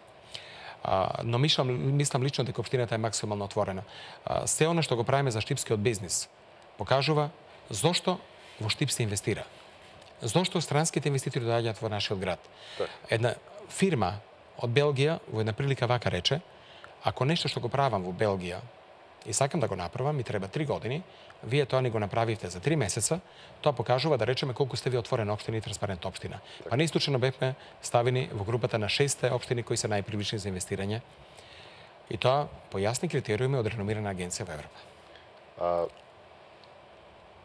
Speaker 2: Но мислам лично дека општината е максимално отворена. Се она што го правиме за штипскиот бизнис покажува зошто во Штип се инвестира. Зошто странските инвеститори доаѓаат во нашиот град. Една фирма од Белгија во една прилика вака рече: ако нешто што го правам во Белгија и сакам да го направам, ми треба 3 години, вие тоа не го направивте за 3 месеца, тоа покажува да речеме колку сте ви отворена општина и транспарентна општина. Па не исклучено бевме ставени во групата на 6 општини кои се најпривлични за инвестирање. И тоа по јасни критериуми од реномирана агенција во Европа.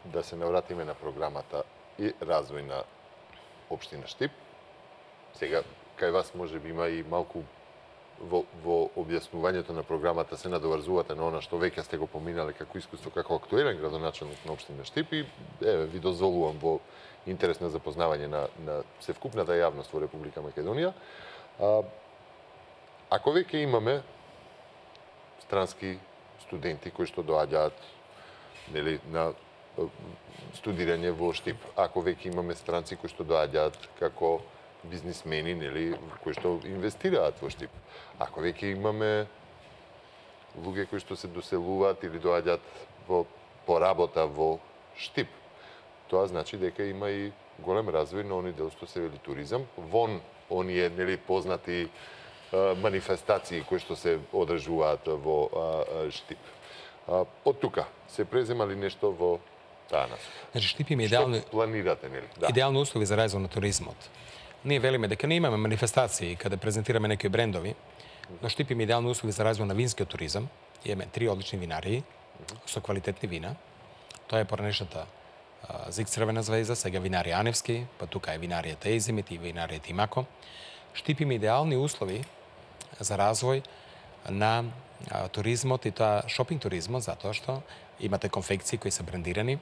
Speaker 1: Да се навратиме на програмата и развој на општина Штип. Сега, кај вас може би има и малку во објаснувањето на програмата се надоврзувате на она што веќе сте го поминале како искуство, како актуелен градоначелник на општина Штип и ви дозволувам во интерес на запознавање на севкупната јавност во Република Македонија. Ако веќе имаме странски студенти кои што доаѓаат на студирање во Штип, ако веќе имаме странци кои што доаѓаат како бизнисмени, нели, кои што инвестираат во Штип. Ако веќе имаме луѓе кои што се доселуваат или доаѓаат во поработа во Штип, тоа значи дека има и голем развој на оној дел што се вели туризам, вон оние нели познати манифестации кои што се одржуваат во Штип. Од тука се презема ли нешто во таа насока?
Speaker 2: Значи, Штип има
Speaker 1: Што планирате, нели? Да.
Speaker 2: идеални услови за развој на туризмот. Ние велиме дека не имаме манифестации каде презентираме некои брендови, но Штип има идеални услови за развој на винскиот туризам. Имаме 3 одлични винарии со квалитетни вина. Тоа е поранешната Зик Црвена звезда, сега винарија Аневски, па тука е винаријата Езимит и винаријата Имако. Штип има идеални услови за развој на туризмот и тоа шопинг туризмот, затоа што имате конфекции кои се брендирани.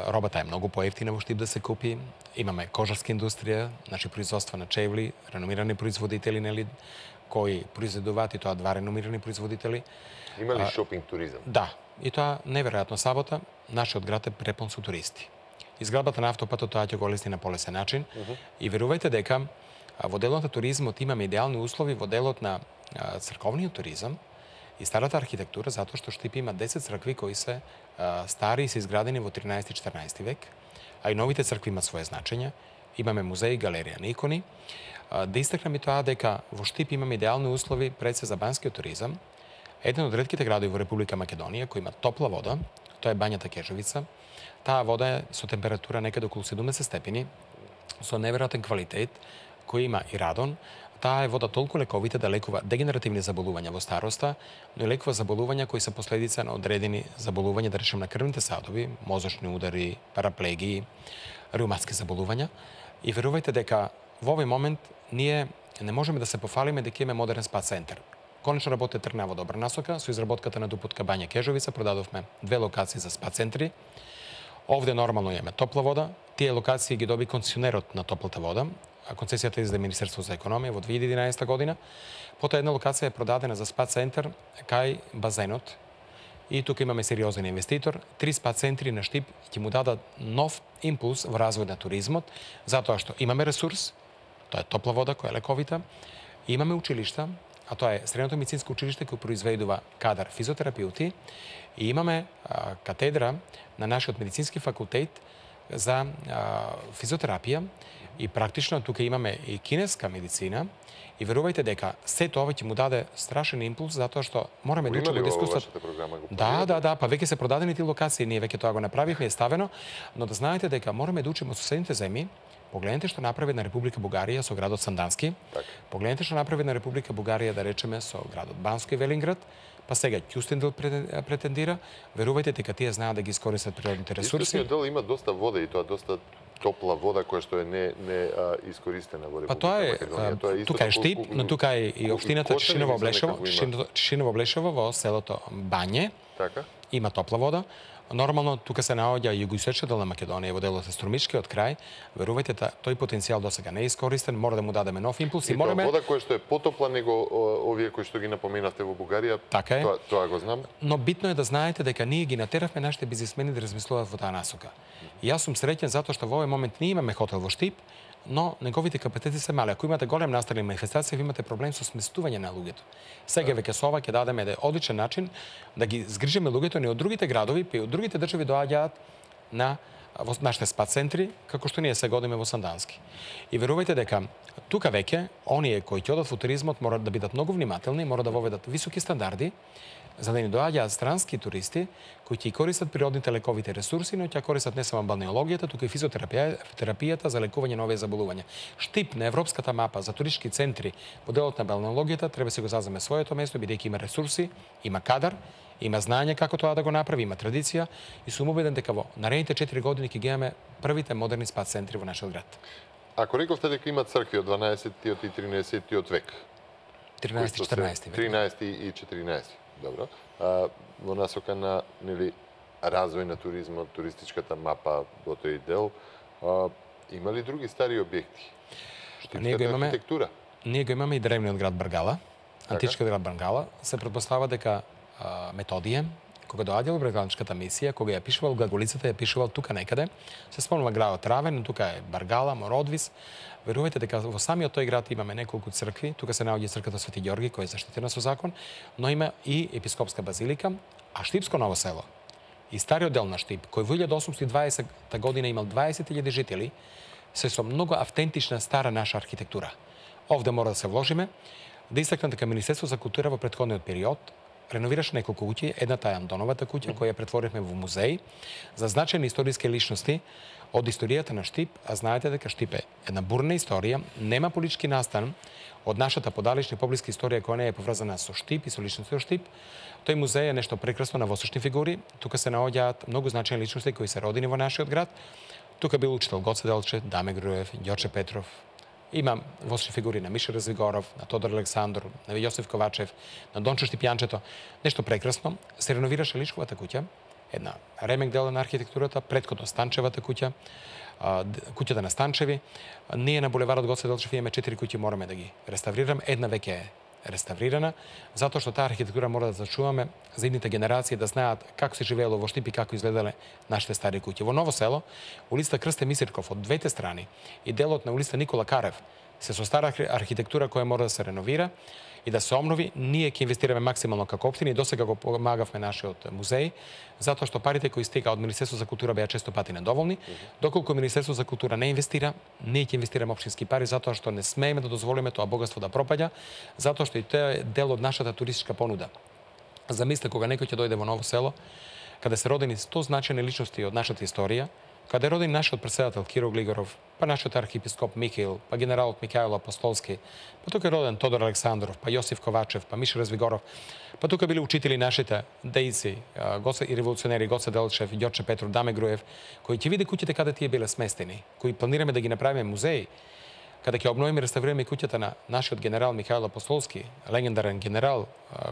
Speaker 2: Робата е многу поевтина во Штип да се купи. Имаме кожарска индустрија, значи производство на чевли, реномирани производители, нели, кои произведуваат и тоа 2 реномирани производители.
Speaker 1: Има ли шопинг туризам?
Speaker 2: Да, и тоа неверојатно сабота нашиот град е препон со туристи. Изградбата на автопатот тоа ќе го олесни на полесен начин и верувајте дека во делот на туризмот имаме идеални услови во делот на црковниот туризам и старата архитектура, затоа што Штип има 10 цркви кои се стари и се изградени во 13-14 век, а и новите цркви имаат своje значење. Имаме музеј и галерија на икони. Да истакнам и тоа дека во Штип имаме идеални услови пред се за банскиот туризам. Еден од ретките градови во Република Македонија кој има топла вода, тоа е бањата Кежевица. Таа вода е со температура некаде околу 70 степени, со неверојатен квалитет, кој има и радон. Таа е вода толку лековита да лекува дегенеративни заболувања во староста, но и лекува заболувања кои се последица на одредени заболувања, да речем на крвните садови, мозочни удари, параплегии, реуматски заболувања. И верувајте дека во овој момент ние не можеме да се пофалиме дека имаме модерен спа центар. Конечно работи тргна во добра насока, со изработката на Дупутка бања Кежовица продадовме 2 локации за спа центри. Овде нормално имаме топла вода. Тие локации ги доби концесионерот на топлата вода. Концесијата издаде Министерство за економија во 2011 година. Потоа една локација е продадена за спа центар кај базенот. И тука имаме сериозен инвеститор. 3 спа центри на Штип ќе му дадат нов импулс во развој на туризмот, затоа што имаме ресурс, тоа е топла вода која е лековита, имаме училишта, а тоа е Средното медицинско училиште кој произведува кадар физиотерапеути и имаме катедра на нашиот медицински факултет за физиотерапија и практично тука имаме и кинеска медицина и верувајте дека се тоа ќе му даде страшен импулс затоа што мораме да учиме од искуството. Да, па веќе се продадени тие локации, ние веќе тоа го направивме, е ставено, но да знаете дека мораме да учиме од соседните земји. Погледнете што направи на Република Бугарија со градот Сандански. Погледнете што направи на Република Бугарија, да речеме, со градот Банско и Велинград. Па сега Кюстендил претендира. Верувајте дека тие знаат да ги искористат природните ресурси.
Speaker 1: Источниот дел има доста вода и тоа доста топла вода која што е не искористена во Република Македонија.
Speaker 2: Тоа е тука е Штип, но тука е и општината Тишиново Блешево во селото Бање.
Speaker 1: Така.
Speaker 2: Има топла вода. Нормално тука се наоѓа југоисточниот дел на Македонија во делот Струмичкиот крај. Верувајте, тој потенцијал досега не е искористен, мора да му дадеме нов импулс и мораме.
Speaker 1: Вода која што е потопла него овие кои што ги напоменавте во Бугарија.
Speaker 2: Така е.
Speaker 1: Тоа го знам.
Speaker 2: Но битно е да знаете дека ние ги натеравме нашите бизнисмени да размислуваат во таа насока. И јас сум среќен затоа што во овој момент ние имаме хотел во Штип, но неговите капацитети се мали. Ако имате голем настани манифестација, ви имате проблем со сместување на луѓето. Сега веќе со ова ќе дадеме еден одличен начин да ги згрижиме луѓето не од другите градови, па и од другите држави доаѓаат на во нашите спа центри, како што ние се годиме во Сандански. И верувајте дека тука веќе оние кои ќе одат во туризмот мора да бидат многу внимателни, мора да воведат високи стандарди, за да ни доаѓаат странски туристи кои ќе користат природните лековите ресурси, но ќе користат не само балнеологијата, туку и физиотерапијата за лекување на овие заболувања. Штип на европската мапа за туристички центри во делот на балнеологијата треба се го заземе своето место, бидејќи има ресурси, има кадар, има знање како тоа да го направи, има традиција и сум убеден дека во наредните 4 години ќе ги имаме првите модерни спа центри во нашиот град.
Speaker 1: Ако рековте дека има цркви од 12-тиот и 13-тиот век.
Speaker 2: 13-14 век.
Speaker 1: 13 и 14. Добро. Во насока на развој на туризмот, туристичката мапа во тој дел, има ли други стари објекти? Штипската архитектура?
Speaker 2: Ние го имаме и древниот град Баргала, античкиот град Баргала. Се претпоставува дека Методије, кога доаѓала предградничката мисија, кога ја пишувал глаголицата, ја пишувал тука некаде, се спомнува градот Травен, тука е Баргала, Мородвис. Верувајте дека во самиот тој град имаме неколку цркви, тука се наоѓа црквата Свети Ѓорги, која е заштитена со закон, но има и епископска базилика, а Штипско Ново село и стариот дел на Штип, кој во 1820 година имал 20.000 жители, се со многу автентична стара наша архитектура. Овде мора да се вложиме, да истакнам дека Министерство за култура во претходниот период реновираше неколку куќи, едната е Андоновата куќа, која ја претворивме во музеј за значајни историски личности од историјата на Штип, а знаете дека Штип е една бурна историја, нема политички настан од нашата подалечна и поблиска историја која не е поврзана со Штип и со личности од Штип. Тој музеј е нешто прекрасно на восочни фигури, тука се наоѓаат многу значајни личности кои се родени во нашиот град. Тука бил учител Гоце Делче, Даме Груев, Ѓорче Петров. Има восочни фигури на Миша Развигоров, на Тодор Александров, на Јосиф Ковачев, на Дончо Штипјанчето. Нешто прекрасно. Се реновираше Личковата куќа, една ремек дела на архитектурата, претходно Станчевата куќа, куќата на Станчеви. Ние на булеварот Гоце Делчев имаме 4 куќи, мораме да ги реставрираме. Една веќе е реставрирана, затоа што таа архитектура мора да зачуваме за идните генерации да знаат како се живеело во Штип и како изгледале нашите стари куќи. Во Ново село, улицата Крсте Мисирков од двете страни и делот на улицата Никола Карев се со стара архитектура која мора да се реновира и да се обнови. Ние ќе инвестираме максимално како општина и досега го помагавме нашиот музеј, затоа што парите кои стига од Министерство за култура беа често пати недоволни. Доколку Министерство за култура не инвестира, ние ќе инвестираме општински пари затоа што не смееме да дозволиме тоа богатство да пропаѓа, затоа што и тоа е дел од нашата туристичка понуда. Замислете кога некој ќе дојде во Ново село, каде се родени 100 значајни личности од нашата историја, каде роден нашиот председател Киро Глигоров, па нашиот архиепископ Михаил, па генералот Михаил Апостолски, па тука е роден Тодор Александров, па Јосиф Ковачев, па Миша Развигоров, па тука били учители нашите дејци, и револуционери Гоце Делчев, Ѓорче Петров, Даме Груев, кои ќе види куќите каде тие биле сместени, кои планираме да ги направиме музеи, каде ќе обновиме и реставрираме куќата на нашиот генерал Михаил Апостолски, легендарен генерал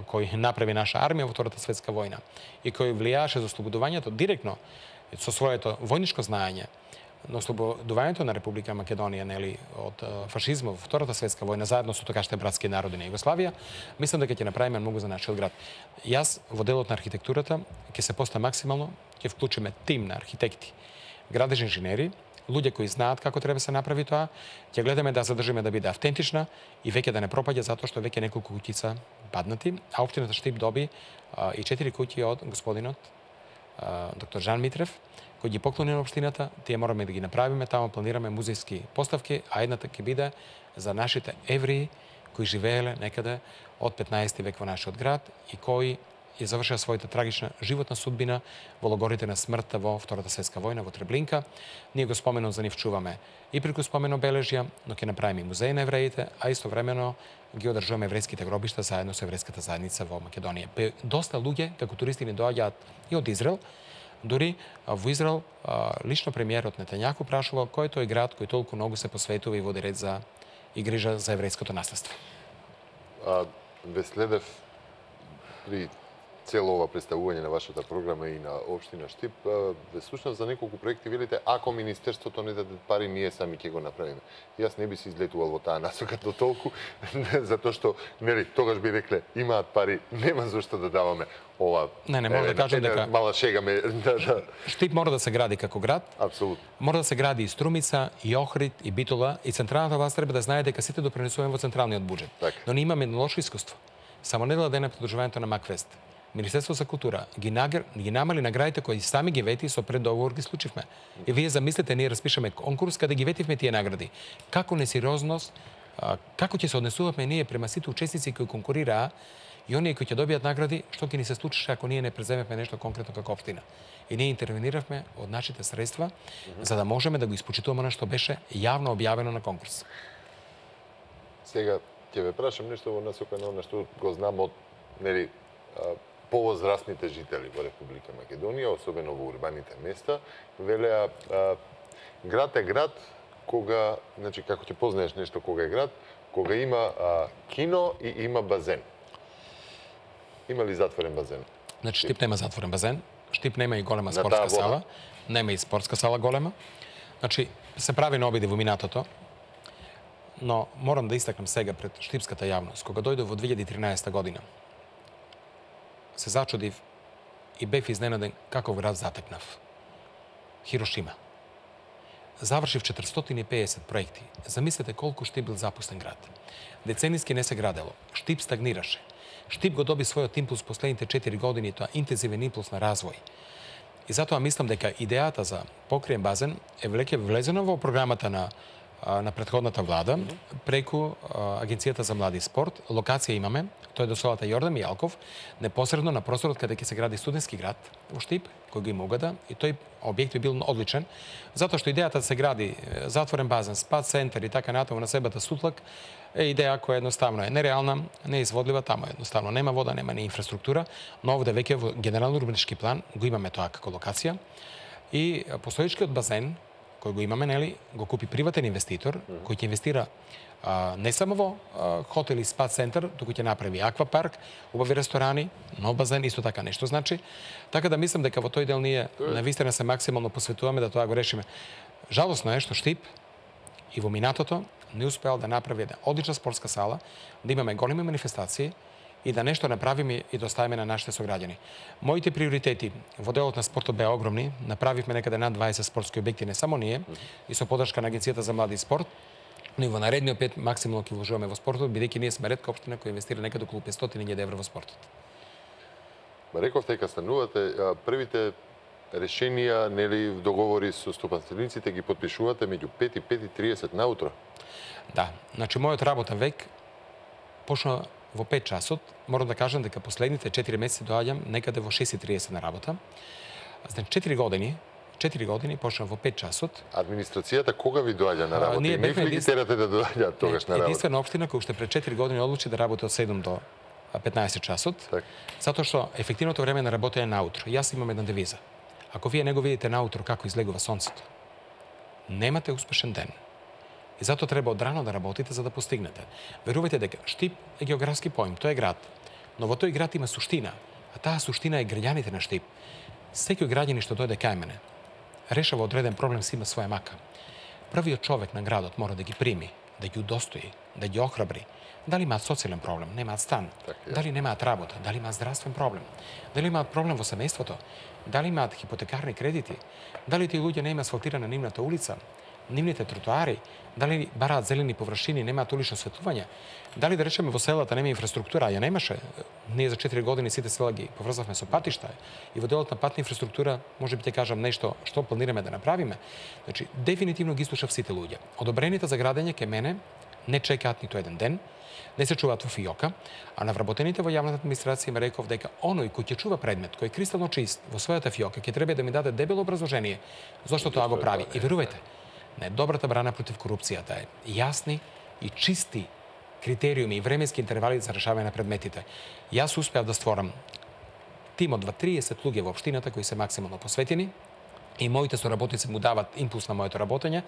Speaker 2: кој направи наша армија во Втората светска војна и кој влијаеше за ослободувањето директно со своето војничко знаење на ослободувањето на Република Македонија, нели, од фашизмот во Втората светска војна заедно со токашните братски народи на Југославија, мислам дека ќе направиме многу за нашиот град. Јас во делот на архитектурата ќе се постам максимално, ќе вклучиме тим на архитекти, градежни инженери, луѓе кои знаат како треба се направи тоа, ќе гледаме да задржиме да биде автентична и веќе да не пропаѓа затоа што веќе неколку куќица паднати, а општината Штип доби и 4 куќи од господинот доктор Жан Митрев, кој ги поклони на општината. Тие мораме да ги направиме, таму планираме музејски поставки, а едната ќе биде за нашите евреи кои живееле некаде од 15 век во нашиот град и кои ја завршија својата трагична животна судбина во логорите на смртта во Втората светска војна во Треблинка. Ние го споменот за нив чуваме и преку спомен обележја, но ќе направиме и музеј на евреите, а истовремено ги одржуваме еврејските гробишта заедно со еврејската заедница во Македонија. Доста луѓе како туристи ни доаѓаат и од Израел. Дури во Израел лично премиерот Нетањаху прашувал кој е тој град кој толку многу се посветува и води ред за и грижа за еврејското наследство.
Speaker 1: Ве следев при цело ова представување на вашата програма и на општина Штип, ве слушнав за неколку проекти, велите, ако Министерството не даде пари, ние сами ќе го направиме. Јас не би се излетувал во таа насока до толку, затоа што, нели, тогаш би рекле, имаат пари, нема зашто да даваме ова.
Speaker 2: Не, мора да кажам дека
Speaker 1: мала шега ме да.
Speaker 2: Штип мора да се гради како град.
Speaker 1: Апсолутно.
Speaker 2: Мора да се гради и Струмица, и Охрид, и Битола, и централната власт треба да знае дека сите допринесуваме во централниот буџет.
Speaker 1: Так.
Speaker 2: Но ние имаме лошо искуство. Само недела дена пред одржувањето на Макфест, Министерство за култура ги намали наградите кои сами ги вети со преддоговор ги случивме. И вие замислете, ние распишаме конкурс каде ги ветивме тие награди. Како несериозност, како ќе се однесуваме ние према сите учесници кои конкурираа и оние кои ќе добијат награди, што ќе ни се случише ако ние не преземеме нешто конкретно како општина. И ние интервениравме од нашите средства за да можеме да го испочитуваме на што беше јавно објавено на конкурс.
Speaker 1: Сега ќе ве прашам нешто во насока на она што го знам од, нели, повозрастните жители во Република Македонија, особено во урбаните места, велеа град е град кога, значи како ќе познаеш нешто кога е град, кога има кино и има базен. Има ли затворен базен?
Speaker 2: Значи Штип нема затворен базен, Штип нема и голема спортска сала, нема и спортска сала голема. Значи се прави на обиди во минатото, но морам да истакнам сега пред штипската јавност, кога дојдов во 2013 година, се зачудив и бев изненаден каков град затекнав. Хирошима. Завршив 450 проекти. Замислете колку Штип бил запустен град. Деценијски не се градело. Штип стагнираше. Штип го доби својот импулс последните 4 години, тоа интензивен импулс на развој. И затоа мислам дека идејата за покриен базен е веќе влезена во програмата на претходната влада преку Агенцијата за млади и спорт. Локација имаме, тоа е до селата Јордан Мијалков, непосредно на просторот каде ќе се гради студентски град во Штип, кој го има угода, и тој објект би бил одличен, затоа што идејата да се гради затворен базен, спа центар и така натаму на себата Сутлак е идеја која едноставно е нереална, неизводлива, таму едноставно нема вода, нема ни инфраструктура, но овде веќе во генерално урбанички план го имаме тоа како локација и постоечкиот базен кој го имаме, нели, го купи приватен инвеститор кој ќе инвестира не само во хотел и спа центар, туку ќе направи аквапарк, убави ресторани, нов базен, исто така нешто значи. Така да мислам дека во тој дел ние навистина се максимално посветуваме да тоа го решиме. Жалосно е што Штип и во минатото не успеал да направи една одлична спортска сала, да имаме големи манифестации и да нешто направиме и да оставиме на нашите сограѓани. Моите приоритети во делот на спортот беа огромни. Направивме некаде над 20 спортски објекти, не само ние, и со поддршка на Агенцијата за млади и спорт, но и во наредниот пет максимално ќе вложуваме во спортот, бидејќи ние сме ретка општина која инвестира некаде околу 500.000 евра во спортот.
Speaker 1: Рековте дека станувате првите решенија, нели, договори со стопанствениците ги потпишувате меѓу 5 и 5:30 наутро.
Speaker 2: Да, значи мојот работен век почна во 5 часот. Морам да кажам дека последните 4 месеци доаѓам некаде во 6:30 на работа. Значи 4 години почнав во 5 часот.
Speaker 1: Администрацијата кога ви доаѓа на работа?
Speaker 2: Ние бевме
Speaker 1: ги терате да доаѓаат тогаш на работа?
Speaker 2: Единствена општина која уште пред 4 години одлучи да работи од 7 до 15 часот, затоа што ефективното време на работа е наутро. Јас имам една девиза. Ако вие не го видите наутро како излегува сонцето, немате успешен ден. И затоа треба одрано да работите за да постигнете. Верувајте дека Штип е географски поим, тој е град, но во тој град има суштина, а таа суштина е граѓаните на Штип. Секој граѓанин што дојде кај мене, решава одреден проблем, си има своја мака. Првиот човек на градот мора да ги прими, да ги удостои, да ги охрабри. Дали имаат социјален проблем, немаат стан, дали немаат работа, дали имаат здравствен проблем, дали имаат проблем во семејството, дали имаат хипотекарни кредити, дали тие луѓе не има асфалтирана нивната улица, нивните тротоари, дали бараат зелени површини, немаат улично осветлување, дали да речеме во селата нема инфраструктура, ја немаше. Ние за 4 години сите села ги поврзавме со патишта и во делот на патна инфраструктура може би ќе кажам нешто што планираме да направиме. Значи дефинитивно ги слушав сите луѓе. Одобрените за градење ке мене не чекаат ниту еден ден, не се чуваат во фиока, а на вработените во јавната администрација им реков дека оној кој ќе чува предмет, кој е кристално чист во својата фиока, ќе треба да ми даде дебело образложение зошто тоа го прави. И верувајте, најдобрата брана против корупцијата е јасни и чисти критериуми и временски интервали за решавање на предметите. Јас успеав да створам тим од 30 луѓе во општината кои се максимално посветени и моите соработници му дават импулс на моето работење,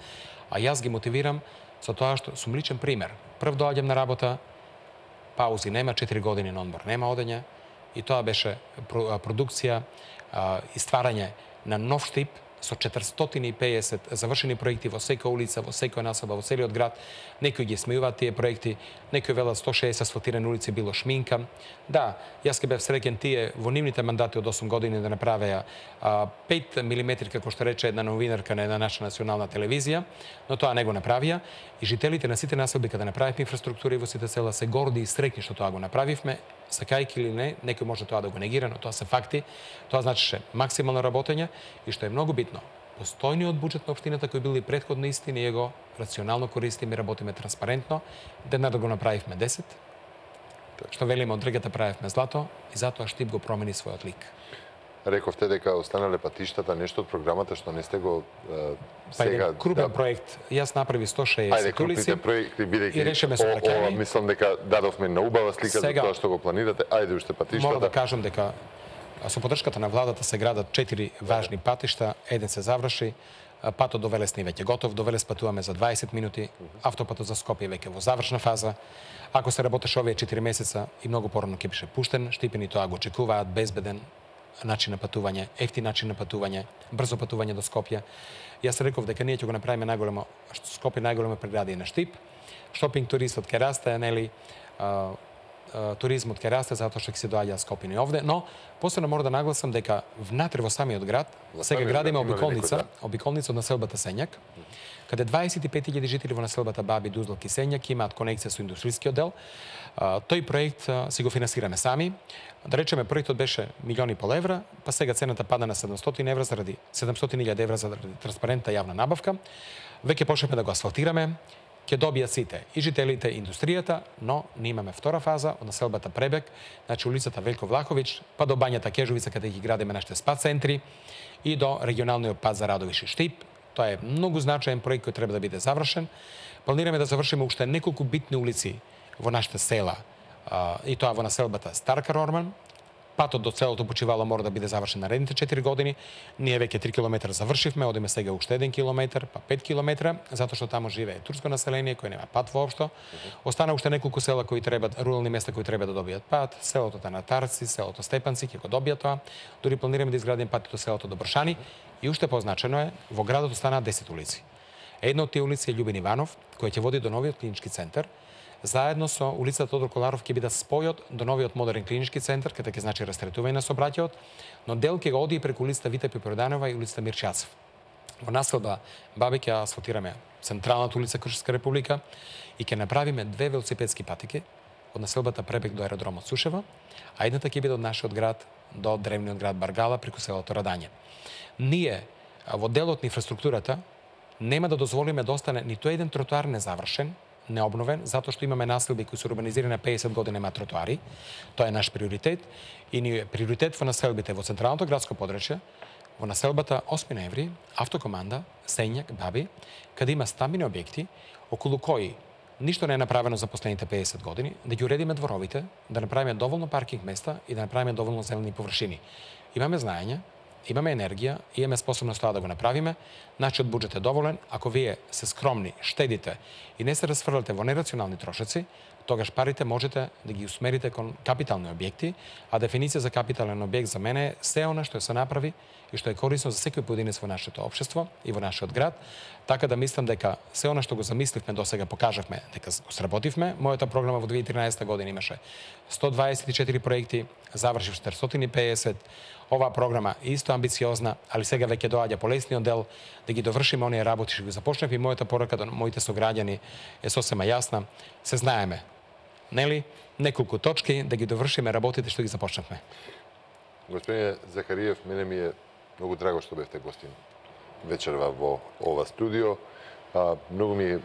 Speaker 2: а јас ги мотивирам со тоа што сум личен пример. Прв доаѓам на работа, паузи нема, 4 години на одмор нема одење и тоа беше продукција и стварање на нов Штип со 450 завршени проекти во секоја улица, во секоја насоба, во целиот град. Некои ги смејуваат тие проекти, некои велат 160 асфалтирани улици било шминка. Да, јас ке бев среќен тие во нивните мандати од 8 години да направеа 5 милиметри, како што рече една новинарка на една наша национална телевизија, но тоа не го направија. И жителите на сите населби каде направивме инфраструктура и во сите села се горди и среќни што тоа го направивме. Сакајки или не, некој може тоа да го негира, но тоа се факти. Тоа значеше максимално работење и што е многу битно, постојниот буџет на општината кој бил и претходно исти, ние го рационално користиме и работиме транспарентно. Денар да го направивме 10, што велиме од дргата правевме злато и затоа Штип го промени својот лик.
Speaker 1: Рековте дека останале патиштата, нешто од програмата што не сте го сега...
Speaker 2: Крупен проект. Јас направи 160 улици.
Speaker 1: Ајде, крупните проекти, бидејќи мислам дека дадовме на убава слика за тоа што го планирате. Ајде уште патиштата.
Speaker 2: Мора да кажам дека со поддршката на владата се градат 4 важни патишта, еден се заврши, патот до Велес не веќе готов, до Велес патуваме за 20 минути, автопатот за Скопје веќе во завршна фаза. Ако се работеше овие 4 месеца и многу порано ќе беше пуштен, Штипени тоа го очекуваат, безбеден начин на патување, ефтин начин на патување, брзо патување до Скопје. Јас реков дека ние ќе го направиме најголемо, Скопје најголема преградија на Штип. Шопинг туристот ќе расте, нели, туризмот ќе расте затоа што ќе се доаѓа Скопје и овде, но посебно мора да нагласам дека внатре во самиот град сега градиме обиколница од населбата Сењак, каде 25.000 жители во населбата Баби, Дузлак и Сењак имаат конекција со индустријскиот дел. Тој проект си го финансираме сами. Да речеме, проектот беше 1,5 евра, па сега цената пада на 700 евра заради 700.000 евра заради транспарентна јавна набавка. Веќе почнавме да го асфалтираме, ќе добијат сите и жителите и индустријата, но не имаме втора фаза од населбата Пребег, значи улицата Велко Влахович, па до бањата Кежовица каде ги градиме нашите спа центри и до регионалниот пат за Радовиш и Штип. Тоа е многу значаен проект кој треба да биде завршен. Планираме да завршиме уште неколку битни улици во нашите села, и тоа во населбата Стар Карорман. Патот до целото почивало мора да биде завршен наредните 4 години. Ние веќе 3 км завршивме, одиме сега уште 1 км, па 5 км, затоа што таму живее турско население кој нема пат воопшто. Остана уште неколку села кои треба, рурални места кои треба да добијат пат, селото Танатарци, селото Степанци ќе го добијат тоа. Дури планираме да изградиме патот до селото Добршани и уште позначено е, во градот останаат 10 улици. Една од тие улици е Љубин Иванов, која ќе води до новиот клинички центар. Заедно со улицата Тодор Коларов ќе биде спојот до новиот модерен клинички центар, каде ќе значи растретување на сообраќајот, но дел ќе го оди преку улицата Вита Пипроданова и улицата Мирчацев. Во населба Баби ќе асфалтираме централната улица Кршевска република и ќе направиме 2 велосипедски патики од населбата Пребег до аеродромот Сушева, а едната ќе биде од нашиот град до древниот град Баргала преку селото Радање. Ние во делот на инфраструктурата нема да дозволиме да остане ниту еден тротоар незавршен, необновен, затоа што имаме населби кои се урбанизирани на 50 години нема тротоари. Тоа е наш приоритет и ни е приоритет во населбите во централното градско подрачје, во населбата 8 ноември, Автокоманда, Сењак, Баби, каде има стамбени објекти околу кои ништо не е направено за последните 50 години, да ги уредиме дворовите, да направиме доволно паркинг места и да направиме доволно зелени површини. Имаме знаење, имаме енергија, имаме способност тоа да го направиме. Нашиот буџет е доволен. Ако вие се скромни, штедите и не се расфрлате во нерационални трошоци, тогаш парите можете да ги усмерите кон капитални објекти, а дефиниција за капитален објект за мене е се она што се направи и што е корисно за секој поединец во нашето општество и во нашиот град. Така да мислам дека се она што го замисливме досега покажавме дека го сработивме. Мојата програма во 2013 година имаше 124 проекти, завршив 450. Оваа програма е исто амбициозна, али сега веќе доаѓа полесниот дел да ги довршиме оние работи што ги започнавме и мојата порака до моите сограѓани е сосема јасна. Се знаеме, нели? Неколку точки да ги довршиме работите што ги започнавме.
Speaker 1: Господине Захариев, мене ми е многу драго што бевте гостин вечерва во ова студио. Многу ми е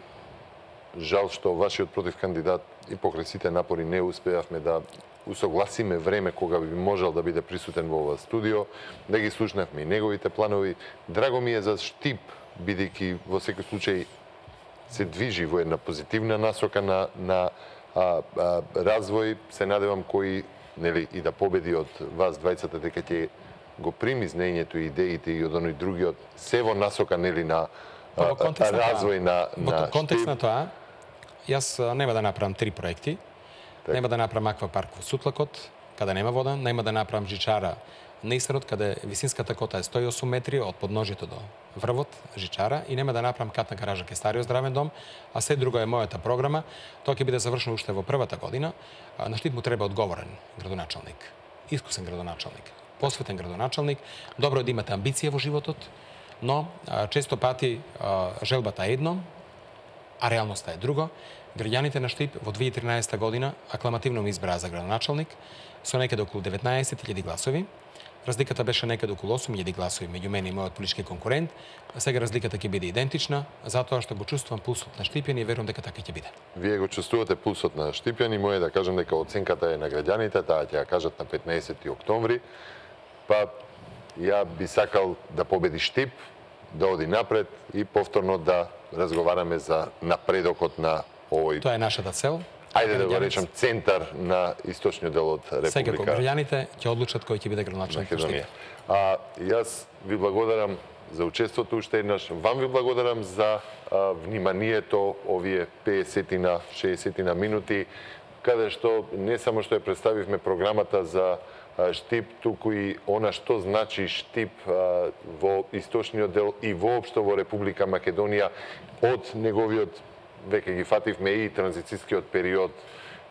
Speaker 1: жал што вашиот против кандидат и покрај сите напори не успеавме да усогласиме време кога би можел да биде присутен во ова студио, да ги слушнавме и неговите планови. Драго ми е за Штип, бидејќи во секој случај се движи во една позитивна насока на развој. Се надевам кој нели и да победи од вас двајцата дека ќе го прими знаењето и идеите и од оној другиот се во насока нели на развој на
Speaker 2: Во контекст на тоа, јас нема да направам 3 проекти. Нема да направам аквапарк во Сутлакот, каде нема вода, нема да направам жичара на Исарот, каде висинската кота е 108 метри од подножјето до врвот, жичара, и нема да направам катна гаража кај стариот здравен дом, а се друго е мојата програма. Тоа ќе биде завршено уште во првата година. На Штип му треба одговорен градоначалник, искусен градоначалник, посветен градоначалник. Добро е да имате амбиција во животот, но често пати желбата е едно, а реалноста е друго. Граѓаните на Штип во 2013 година акламативно ми избраа за градоначалник со некаде околу 19.000 гласови. Разликата беше некаде околу 8.000 гласови меѓу мене и мојот политички конкурент. Сега разликата ќе биде идентична, затоа што го чувствувам пулсот на Штипјани и верувам дека така ќе биде.
Speaker 1: Вие го чувствувате пулсот на Штипјани, моје да кажам дека оценката е на граѓаните, таа ќе ја кажат на 15 октомври. Па ја би сакал да победи Штип, да оди напред и повторно да разговараме за напредокот на овој.
Speaker 2: Тоа е нашата цел.
Speaker 1: Ајде да го речем центар на источниот дел од Република.
Speaker 2: Секако граѓаните ќе одлучат кој ќе биде градоначалник на Штип.
Speaker 1: Јас ви благодарам за учеството уште еднаш. Вам ви благодарам за вниманието овие 50-60 минути, каде што не само што ја представивме програмата за Штип, туку и она што значи Штип во источниот дел и воопшто во Република Македонија од неговиот, веќе ги фативме и транзицијскиот период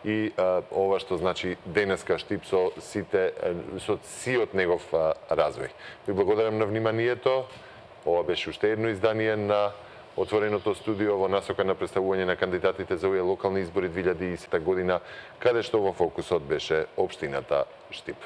Speaker 1: и ова што значи денеска Штип со сиот негов развој. Ви благодарам на вниманието. Ова беше уште едно издание на Отвореното студио во насока на представување на кандидатите за овие локални избори 2010 година, каде што во фокусот беше општината Штип.